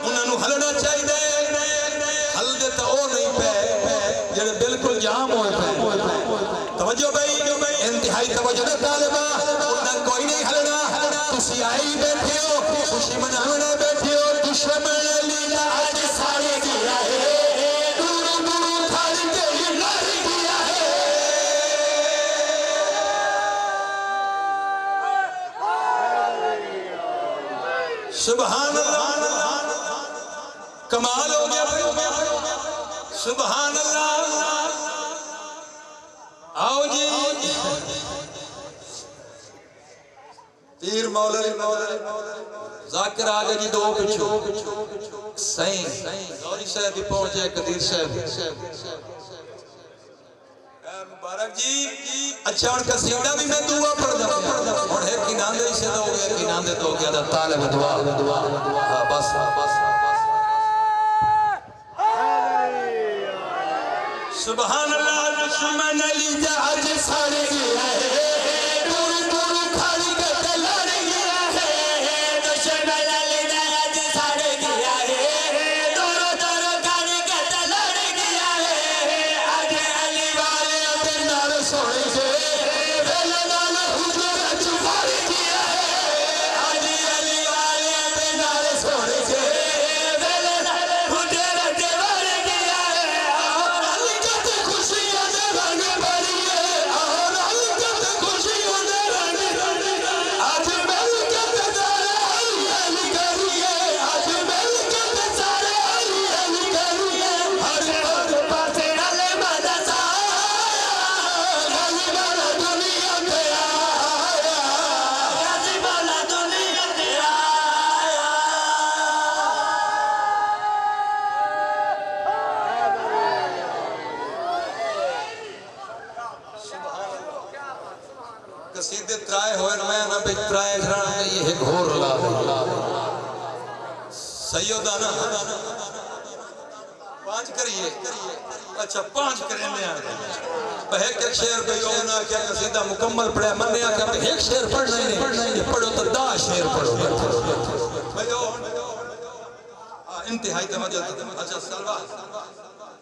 D: انہاں نو ہلنا چاہیے ہل دے تے او نہیں پے جڑے بالکل جام ہوئے پے توجہ بھائی انتہائی توجہ دے طالبہ انہاں کوئی نہیں ہلنا تسی آئی بیٹھے ہو خوشی مناونے بیٹھے ہو دشمن علی دا اج سارے گیا ہے دور دور کھڑ کے لڑ گیا ہے سبحان اللہ کمال ہو گیا سبحان اللہ آؤ جی پیر مولا ذاکر آگے جی دو پچھو سائیں غوری صاحب بھی پہنچے قدیر صاحب مبارک جی اچھا ان کا سیدہ بھی میں دعا پڑھ دیا اور ہے کناندے سے دو گیا کناندے تو گیا دا طالب دعا بس سبحان اللہ دشمن علی دا اج سارے گیا ہے دور دور کھڑ کے لڑ گیا ہے
C: دشمن علی دا اج سارے گیا ہے دور دور کھڑ کے لڑ گیا ہے اج علی والے
D: تے نال سونے سے ویلے نال حضور چوار گیا ہے
C: اج علی والے تے نال سونے سے ویلے نال حضور چوار گیا ہے
D: اور حقیقت خوشیاں دے رنگ بھری ہے اور حقیقت خوشیاں دے رنگ آج مل کے سارے علی کریے آج مل کے سارے علی کریے ہر
C: پاسے علی مدد
D: غازی والا دنیا تے آیا
C: غازی والا دنیا تے آیا
D: قصیدے ترائے ہوئے میں نہ بیچ ترائے گھرانا یہ ایک گھور لا سیدانا پانچ کریے اچھا پانچ کریں میں آگے ایک شعر پہ یوں نہ کیا قصیدہ مکمل پڑھے من نے آکھا کہ ایک شعر پڑھنا ہی نہیں پڑھو تو 10 شعر پڑھو انتہائی توجہ اچھا سلوہ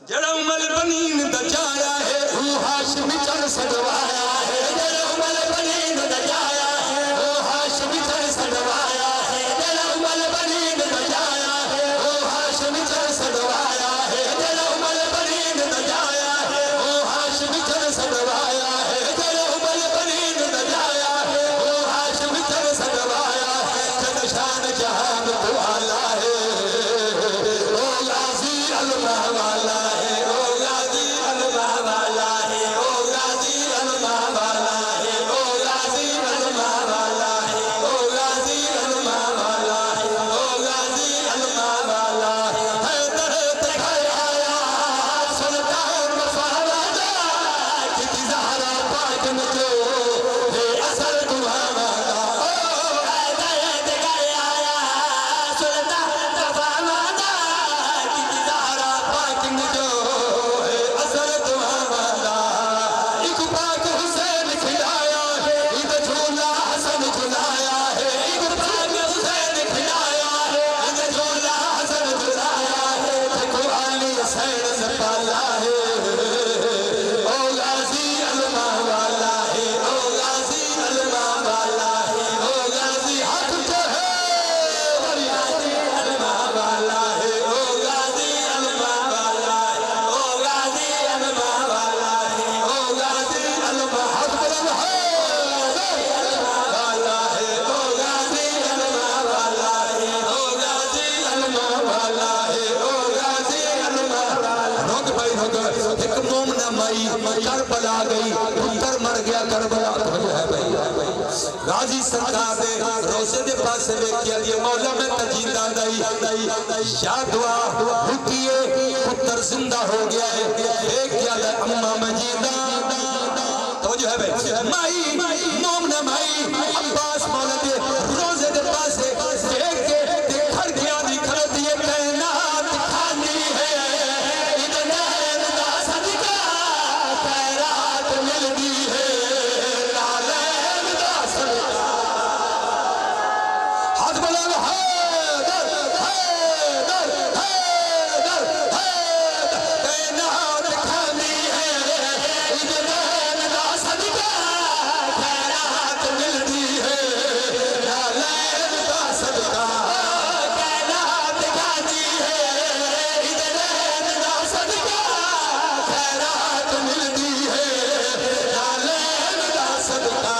D: جڑا عمل بنین دا جایا ہے وہ ہاشمی چن سڑوایا ہے جڑا عمل بنین دا جایا ہے وہ ہاشمی چن سڑوایا ہے جڑا عمل بنین دا جایا ہے وہ ہاشمی چن سڑوایا ہے جڑا عمل بنین دا جایا ہے وہ ہاشمی چن سڑوایا ہے جڑا عمل بنین دا جایا ہے وہ ہاشمی چن سڑوایا ہے جن شان جہان تو آلہ ہے او غازی اللہ والا ہے او غازی اللہ والا ہے او غازی اللہ والا ہے راضی سرکار دے روزے دے پاس ویکھیا دی مولا میں تجیندہ دائی یا دعا رکیے پتر زندہ ہو گیا ہے ویکھیا دے اماں مجیدہ توجہ ہے بھائی مائی مومنہ مائی عباس مولا دے روزے دے پاس دیکھ کے کھڑ گیا دی کھڑ دیے کائنات کھانی ہے ادنین دا صدقہ خیرات ملدی ہے نالین دا صدقہ ہاتھ بلند حیدر حیدر حیدر حیدر کائنات کھانی ہے ادنین دا صدقہ خیرات ملدی ہے نالین دا صدقہ کائنات کھانی ہے ادنین دا صدقہ خیرات ملدی ہے نالین دا صدقہ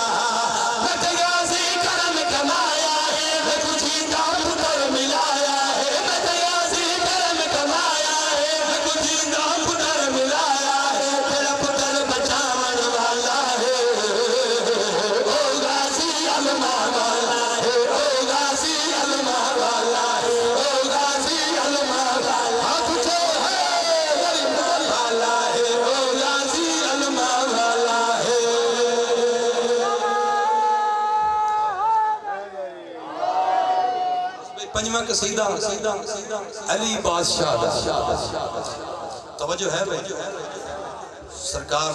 D: میں تیازی کرم کمایا ہے میں کچھی دا پتر ملایا ہے میں تیازی کرم کمایا ہے میں کچھی دا پتر ملایا ہے تیرا پتر بچاون والا ہے او غازی علماء والا ہے او غازی علماء والا ہے او غازی علماء والا کچھ ہے غریب والا ہے او غازی علماء والا ہے پنجواں قصیدہ علی بادشاہ دا توجہ ہے بھائی سرکار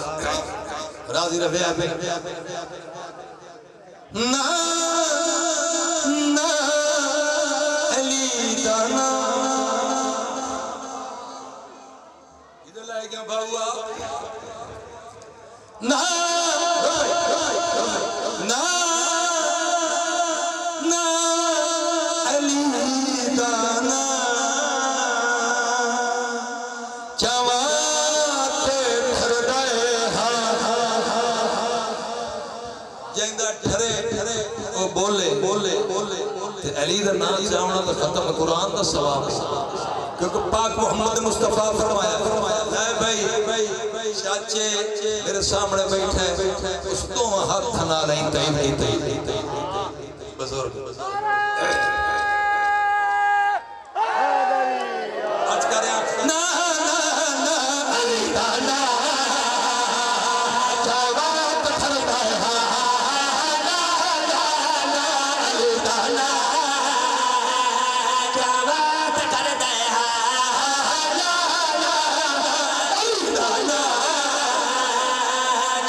D: راضی رہے ہیں نا نا علی دانا ادھر لائے گیا بھاؤا نا نا نا علی دانا چواتے پھر دائے جائندہ ٹھرے وہ بولے علی دا نام چاہونا تو ختم قرآن دا ثواب کیونکہ پاک محمد مصطفیٰ فرمایا اے بھائی چاچے میرے سامنے بیٹھے اس تو ہاتھ نہ لیں تئی بزرگ آج کر رہے ہیں نا نا نا علی دانا جواب پھرتا ہے نا نا نا علی دانا
C: جواب کرتا ہے
D: نا نا علی دانا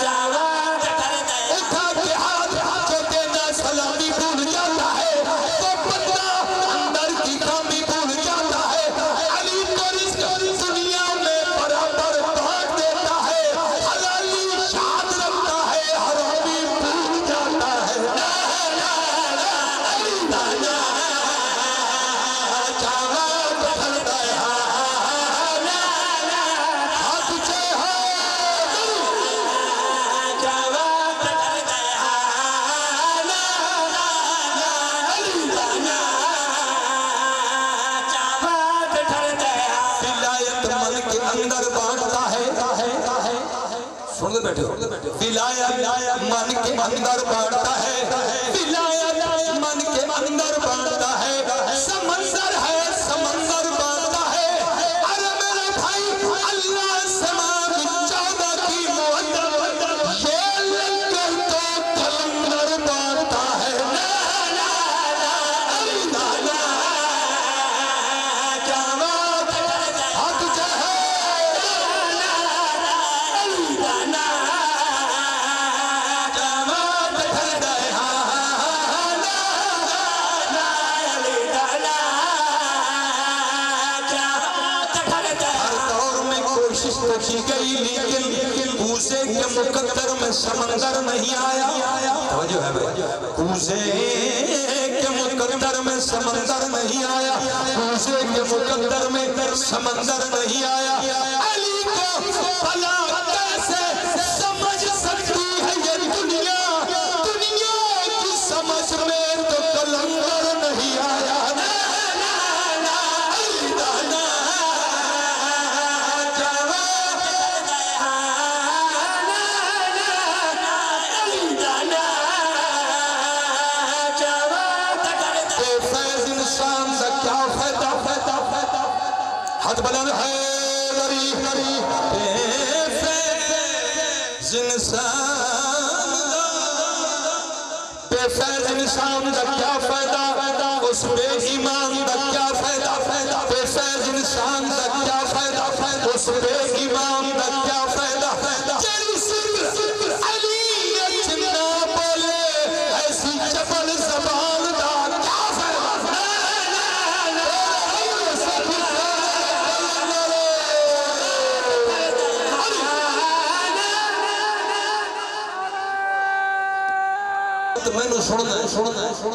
C: جواب کرتا ہے
D: اٹھا کے ہاتھ جو دینا سلامی بھول جاتا ہے تو بندہ اندر کی کامی بھول جاتا ہے علی کو رزق دنیا میں برابر بانٹ دیتا ہے حلالی شاد رکھتا ہے حرامی بھول جاتا ہے نا نا نا علی دانا جواب پھرتا ہے نا نا ہاتھ سے
C: جواب کرتا ہے نا نا علی دانا جواب کرتا ہے
D: ولایت من کے اندر بانٹتا ہے سن دے بیٹھے ولایت من کے اندر بانٹتا ہے ولایت من کے اندر بانٹتا ہے سمندر ہے سمندر بانٹتا ہے ارے میرے بھائی اللہ سماج 14 کی موت یہ لگ کر تو کلندر بانٹتا ہے نا نا نا علی دانا
C: جواب کرتا ہے
D: ہاتھ چاہے
C: علی دانا
D: جواب پھرتا ہے
C: علی دانا جواب کرتا ہے
D: ہر دور میں کوشش تو کی گئی لیکن کوزے کے مقدر میں سمندر نہیں آیا توجہ ہے بھائی کوزے کے مقدر میں سمندر نہیں آیا کوزے کے مقدر میں سمندر نہیں آیا علی کو بھلا کیسے سمجھ سکتی ہے یہ دنیا کی سمجھ میں تو کلندر نہیں آیا نا نا نا علی دانا جواب
C: کرتا ہے علی دانا
D: بے فیض انسان دا کیا فائدہ اس بے ایمان دا کیا فائدہ بے فیض انسان دا کیا فائدہ اس بے ایمان دا کیا فائدہ جڑی صدر علی اچنا بولے ایسی جبل زبان دا کیا فائدہ میں نے سننا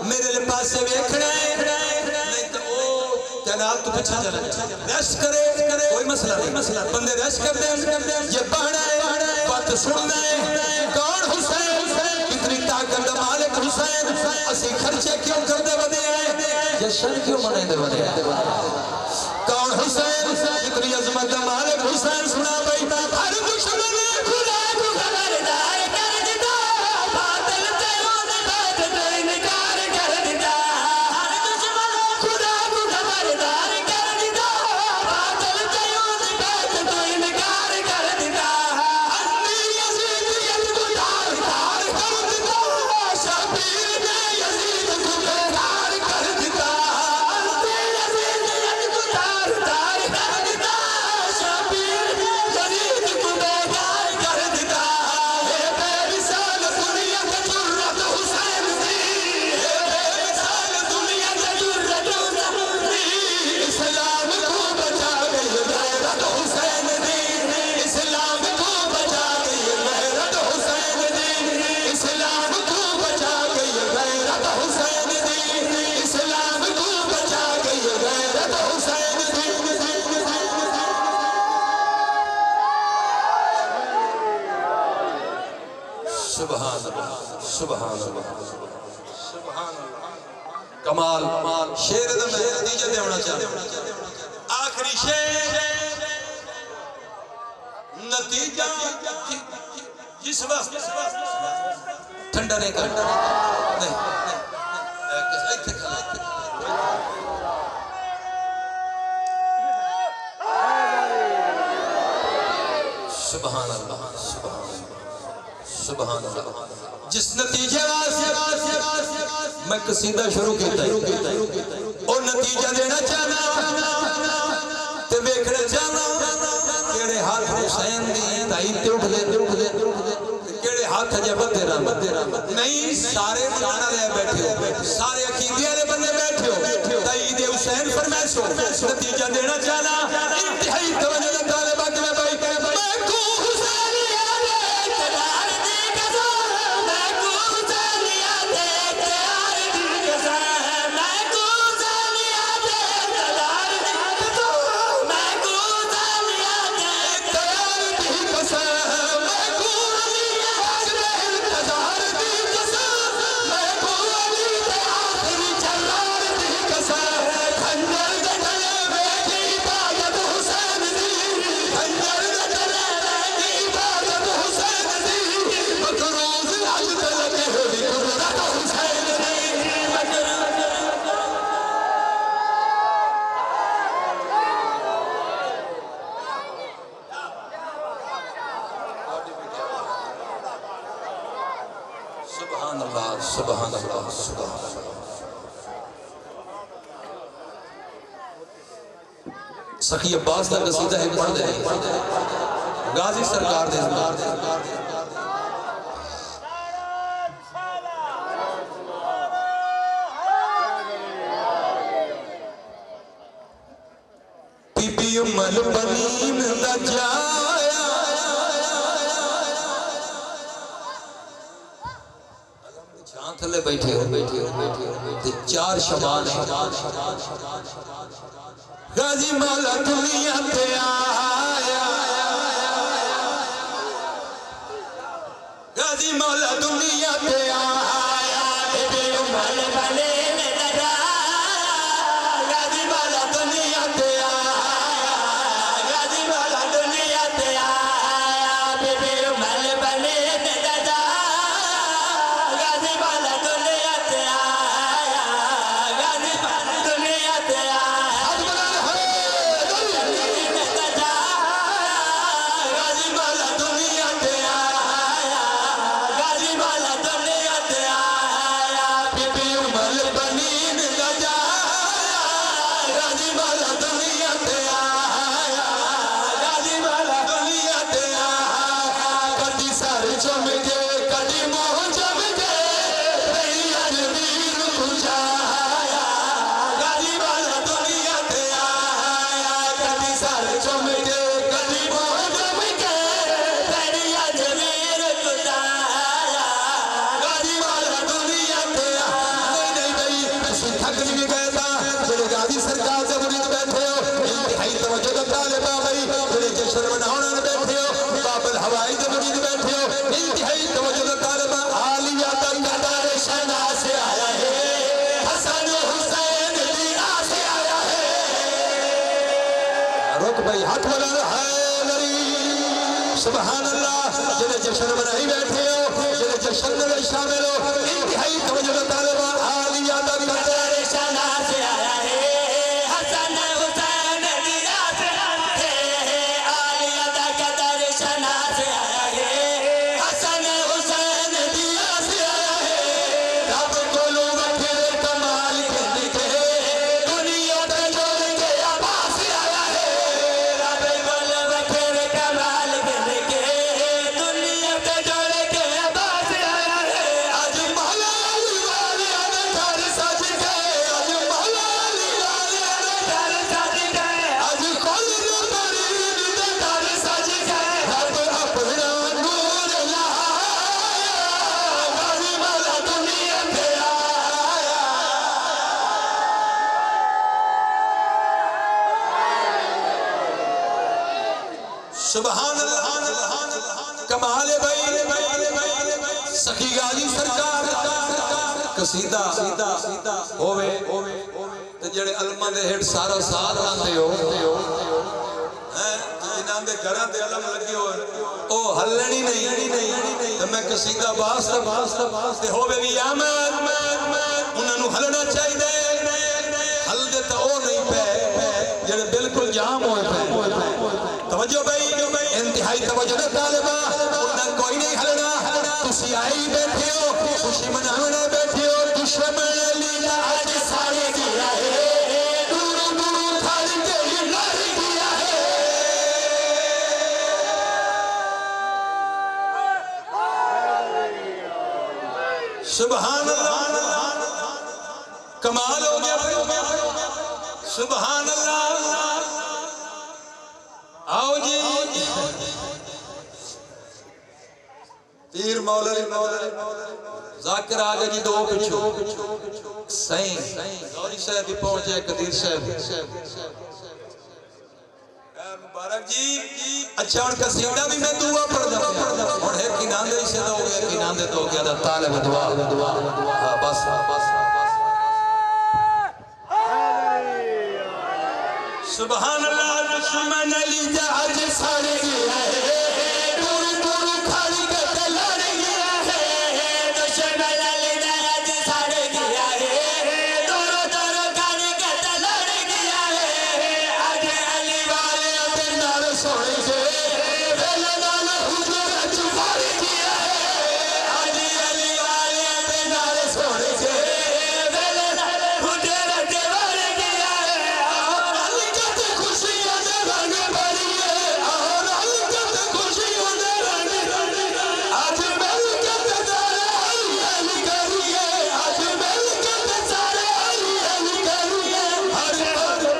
D: میرے لئے پاسے ویکھنا ہے نہیں تو او جناب تو پچھا جانا ریسٹ کرے کوئی مسئلہ نہیں بندے ریسٹ کر دیں یہ پڑھنا ہے بات سننا ہے کون حسین کتنی طاقت مالک حسین اسی خرچے کیوں کر دے بدے ہیں جشن کیوں منے دے بدے ہیں کون حسین کتنی عظمت مالک حسین سنا بھائی ہر دشمن خدا کو خبردار کر دیتا باطل تیون بات تو انکار کر دیتا ہر دشمن خدا کو خبردار کر دیتا باطل تیون بات تو انکار کر دیتا امی یزید کو دار کر دیتا شبیر نے یزید کو بیکار کر دیتا امی یزید کو دار کر دیتا شبیر نے یزید کو بیکار کر دیتا اے بے مثال دنیا کا جرت حسین دی اے بے مثال دنیا کا جرت حسین دی اسلام کو بچا گئی غیرت حسین دی اسلام کو بچا گئی غیرت حسین دی اسلام کو بچا گئی غیرت حسین دی اسلام کو بچا گئی غیرت حسین دی سبحان اللہ سبحان اللہ کمال شیر دا میں نتیجہ دے ہونا چاہتا ہوں آخری شیر نتیجہ جس وقت ٹھنڈا نہیں کرنا نہیں سبحان اللہ سبحان اللہ جس نتیجہ میں قصیدہ شروع کیتا ہے اور نتیجہ دینا چاہنا تے ویکھنا چاہنا کیڑے ہاتھ حسین دی تائی تے اٹھ دے کیڑے ہاتھ جبتے رہا نہیں سارے مانا رہے بیٹھے ہو سارے عقیدے والے بندے بیٹھے ہو تائید حسین فرمائش ہو نتیجہ دینا چاہنا انتہائی توجہ دا طالبہ کہ میں بھائی میں کو حسین یاد اقتدار دی قسم میں کو حسین یاد اقتدار دی قسم میں کو حسین یاد اقتدار دی قسم میں کو حسین یاد اقتدار دی قسم میں کو علی حسن انتظار دی قسم میں کو علی آخری جلال دی قسم خنجر دے گلے میں کی عبادت حسین دی خنجر دے گلے میں کی عبادت حسین دی مکروز عجد لگے ہوئی قدرت حسین دی سبحان اللہ سبحان اللہ سبحان اللہ سخی عباس کا قصیدہ ہے پڑھ دے غازی سرکار دے بی بی ام البنین دا جایا جہاں تھلے بیٹھے ہو چار شبان غازی مولا دنیا پہ آیا غازی مولا دنیا پہ آیا بی ام البنین دا جایا غازی مولا دنیا پہ آیا غازی مولا دنیا پہ آیا بی ام البنین دا جایا غازی مولا دنیا پہ آیا غازی مولا دنیا پہ آیا غازی مولا دنیا پہ آیا غازی مولا بھائی ہاتھ بلند حیدری سبحان اللہ جنہیں جشن منائی بیٹھے ہو جنہیں جشن میں شامل ہو انتہائی توجہ طالبہ عالیہ دا قدر
C: شنا سے آیا ہے حسن حسین دیا سے ہے عالیہ دا قدر شنا سے آیا ہے حسن حسین دیا سے آیا ہے
D: رب کو لو بکھر کمال کرنے کے دنیا تے جوڑ کے عباس آیا ہے
C: رب گل بکھر کمال کرنے کے دنیا پہ جوڑ کے عباس آیا ہے
D: آج مولا علی والے آنے گھر سج گئے آج مولا علی والے آنے
C: گھر سج گئے
D: آج کل نبرین دے گھر سج گئے رب اپنا نور لایا غازی مولا دنیا پہ آیا سبحان اللہ کمال ہے بھائی سخی غازی سرکار قصیدہ ہووے تے جڑے علماء دے ہیڈ سارا ساتھ آندے ہو جنہاں دے گھراں تے علم لگے ہو او ہلنی نہیں تے میں قصیدہ واسطہ تے ہووے بھی آمد انہاں نو ہلنا چاہیے ہل دے تے او نہیں پے جڑے بالکل جام ہوئے پے توجہ بھائی انتہائی توجہ دے طالبہ انہاں کوئی نہیں ہلنا تسی آئی بیٹھے ہو خوشی مناونے بیٹھے ہو دشمن علی آج سارے گیا ہے دور دور کھڑ کے لڑ گیا ہے سبحان اللہ کمال ہو گیا سبحان اللہ آؤ جی پیر مولا ذاکر آگے جی دو پچھو سائیں غوری صاحب بھی پہنچے قدیر صاحب مبارک جی اچھا ان کا سیدہ بھی میں دعا پڑھ دیا اور ہے کناندے سے دو گیا کناندے تو گیا طالب دعا بس سبحان اللہ دشمن علی جہاز سارے گیا ہے دور دور کھڑ کے لڑ گیا ہے
C: دشمن علی جہاز سارے گیا ہے دور دور کھڑ کے لڑ گیا ہے
D: آج علی والے اپنے نال سوڑ کے ویلے نال حضور چپاڑ گیا ہے آج علی والے اپنے نال سوڑ کے
C: ویلے نال حضور چپاڑ گیا ہے
D: اور حلقت خوشیاں دے رنگ بھری ہے اور حلقت خوشیاں دے رنگ آج ملکت سارے علی کری ہے آج ملکت سارے علی کری ہے ہر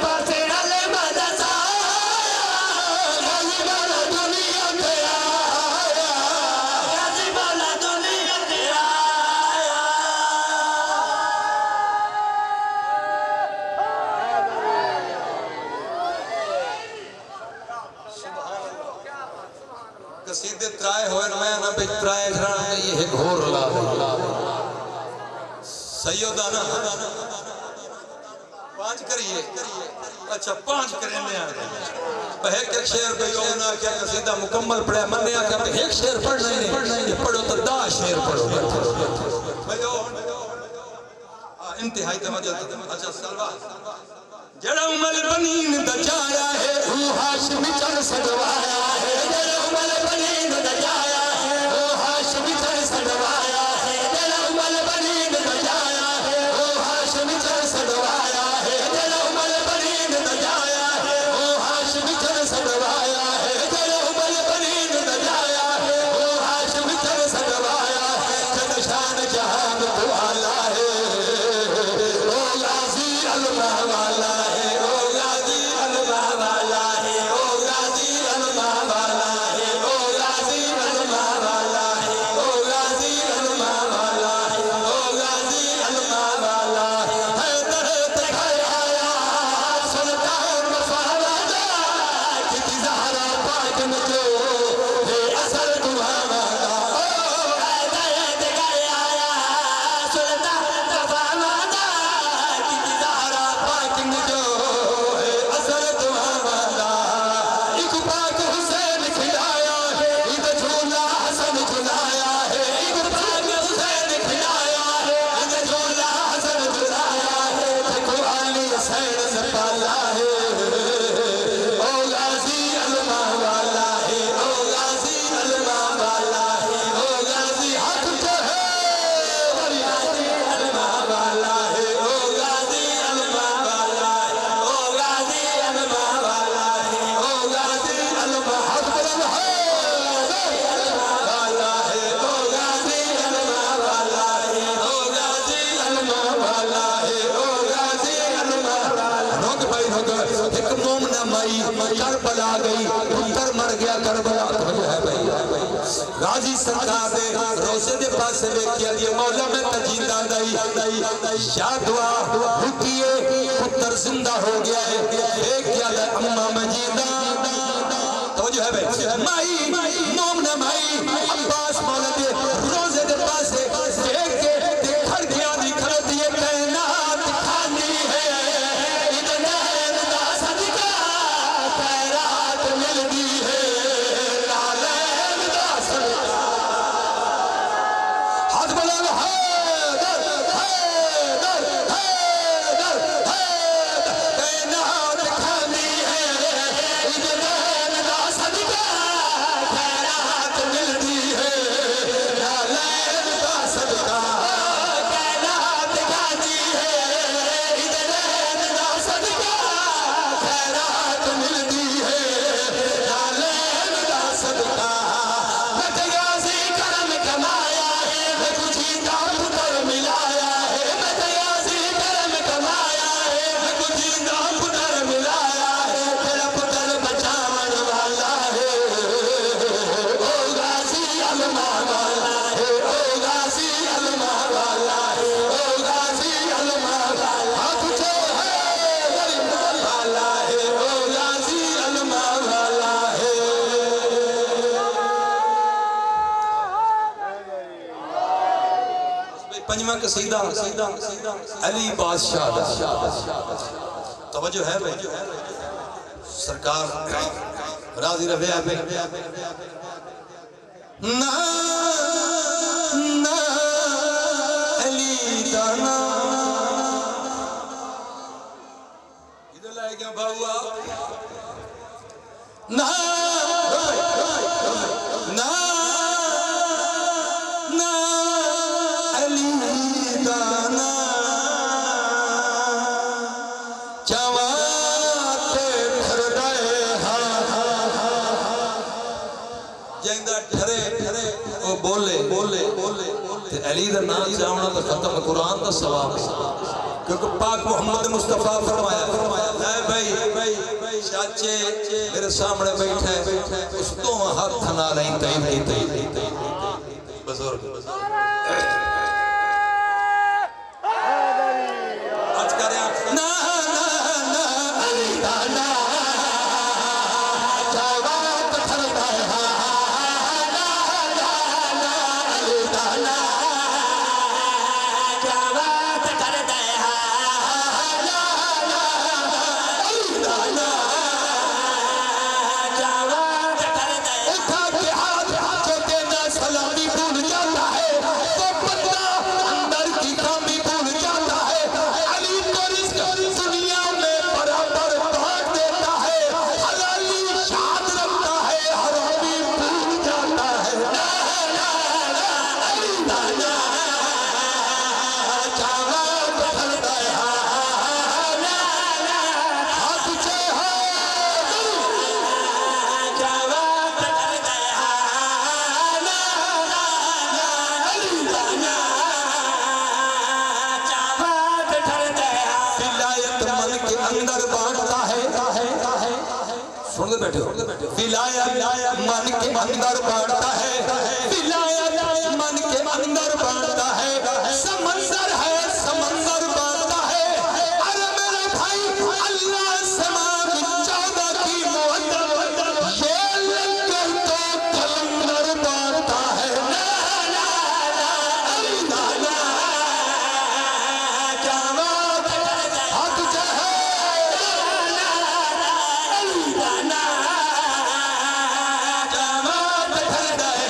C: پاسے علی مدد
D: غازی والا دنیا پہ آیا
C: غازی والا دنیا پہ آیا
D: قصیدے ترائے ہوئے میں نہ بچ ترائے گھرانا یہ ایک گھور لا سیدانا پانچ کریے اچھا پانچ کریں میں آگے ایک شعر پہ یونا کیا قصیدہ مکمل پڑھے من نے آکھا کہ ایک شعر پڑھنا ہی نہیں پڑھو تو 10 شعر پڑھو انتہائی توجہ اچھا سلوہ جڑا عمل بنین دا جایا ہے وہ ہاشمی چل سڑوایا ہے جڑا عمل بنین دا جایا ہے وہ ہاشمی چل سڑوایا ہے جڑا عمل بنین دا جایا ہے وہ ہاشمی چل سڑوایا ہے جڑا عمل بنین دا جایا ہے وہ ہاشمی چل سڑوایا ہے جڑا عمل بنین دا جایا ہے وہ ہاشمی چل سڑوایا ہے جڑا شان جہان تو آلہ ہے او غازی اللہ والا ہے او غازی اللہ والا ہے او غازی اللہ والا مئی کربلا گئی پتر مر گیا کربلا ہے بھائی غازی سرکار دے روزے دے پاسے ویکھیا دی مولا میں تجیدہ دائی یا دعا رکیے پتر زندہ ہو گیا ہے دیکھیا دے اممہ مجیدہ توجہ ہے بھائی مائی مومنہ مائی عباس مولا دے روزے دے پاسے دیکھ کے دیکھر گیا دی کھڑا دیئے کائنات کھانی ہے ادنین دا صدقہ خیرات مل دی ہے لالین دا صدقہ ہاتھ بلا لو حیدر حیدر حیدر حیدر کائنات کھانی ہے ادنین دا صدقہ خیرات مل دی ہے لالین دا صدقہ کائنات کھانی ہے ادنین دا صدقہ خیرات مل دی ہے لالین دا صدقہ میں تیازی کرم کمایا ہے میں کچھی دا پتر ملایا ہے میں تیازی کرم کمایا ہے میں کچھی دا پتر ملایا ہے تیرا پتر بچاون والا ہے او غازی علمہ والا ہے او غازی علمہ والا ہے او غازی علمہ ہاتھ اٹھو ہے علمہ والا ہے او غازی علمہ والا ہے پنجواں قصیدہ علی بادشاہ دا توجہ ہے بھائی سرکار راضی رہے پہ نا نا علی دانا ادھر لائے گیا باؤا نا نا نا علی دانا چواتے ٹھردائے جائندہ ٹھرے وہ بولے تے علی دا نام چاہونا تو ختم قرآن دا ثواب کیونکہ پاک محمد مصطفیٰ فرمایا اے بھائی چاچے میرے سامنے بیٹھے اس تو ہاتھ نہ رہی تئی بزرگ آج کر رہے ہیں نا نا نا علی دانا چاوات ٹھرتا ہے نا نا نا علی دانا
C: جوات کرتا ہے
D: نا نا علی دانا
C: جوات کرتا ہے
D: اٹھا کے ہاتھ جو دینا سلامی بھول جاتا ہے تو بندہ اندر کی کامی بھول جاتا ہے علی تو رزق دنیا میں برابر بانٹ دیتا ہے حلالی شاد رکھتا ہے حرامی بھول جاتا ہے نا نا نا علی دانا چاوات ٹھرتا ہے نا نا ہاتھ اٹھے
C: جوات کرتا ہے نا نا
D: علی دانا
C: جوات کرتا ہے
D: ولایت من کے اندر بانٹتا ہے سن دے بیٹھے ولایت من کے اندر بانٹتا ہے ولایت من کے اندر بانٹتا ہے سمندر ہے سمندر بانٹتا ہے ارے میرے بھائی اللہ سماں چودہ کی محدت یہ لگ کر تو کلندر بانٹتا ہے نا نا نا علی دانا
C: جوات کرتا ہے
D: ہاتھ چاہے
C: علی دانا
D: جوات ٹھرتا ہے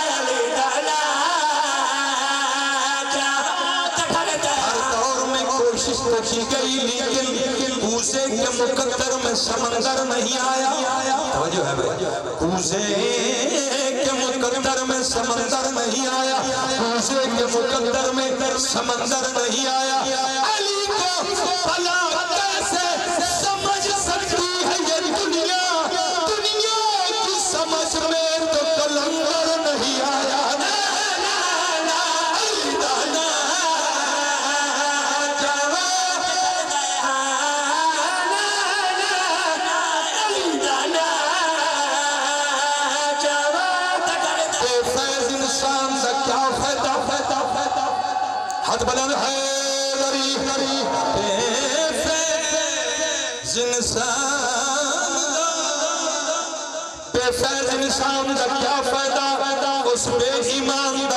C: علی دانا جوات کرتا ہے
D: ہر دور میں کوشش تو کی گئی لیکن کوزے کے مقدر میں سمندر نہیں آیا توجہ ہے بھائی کوزے کے مقدر میں سمندر نہیں آیا کوزے کے مقدر میں سمندر نہیں آیا علی کو بھلا کیسے سمجھ سکتی ہے یہ دنیا کی سمجھ میں تو کلندر نہیں آیا نا نا نا علی دانا جوات بے فیض انسان کا کیا فائدہ اس بے ایمان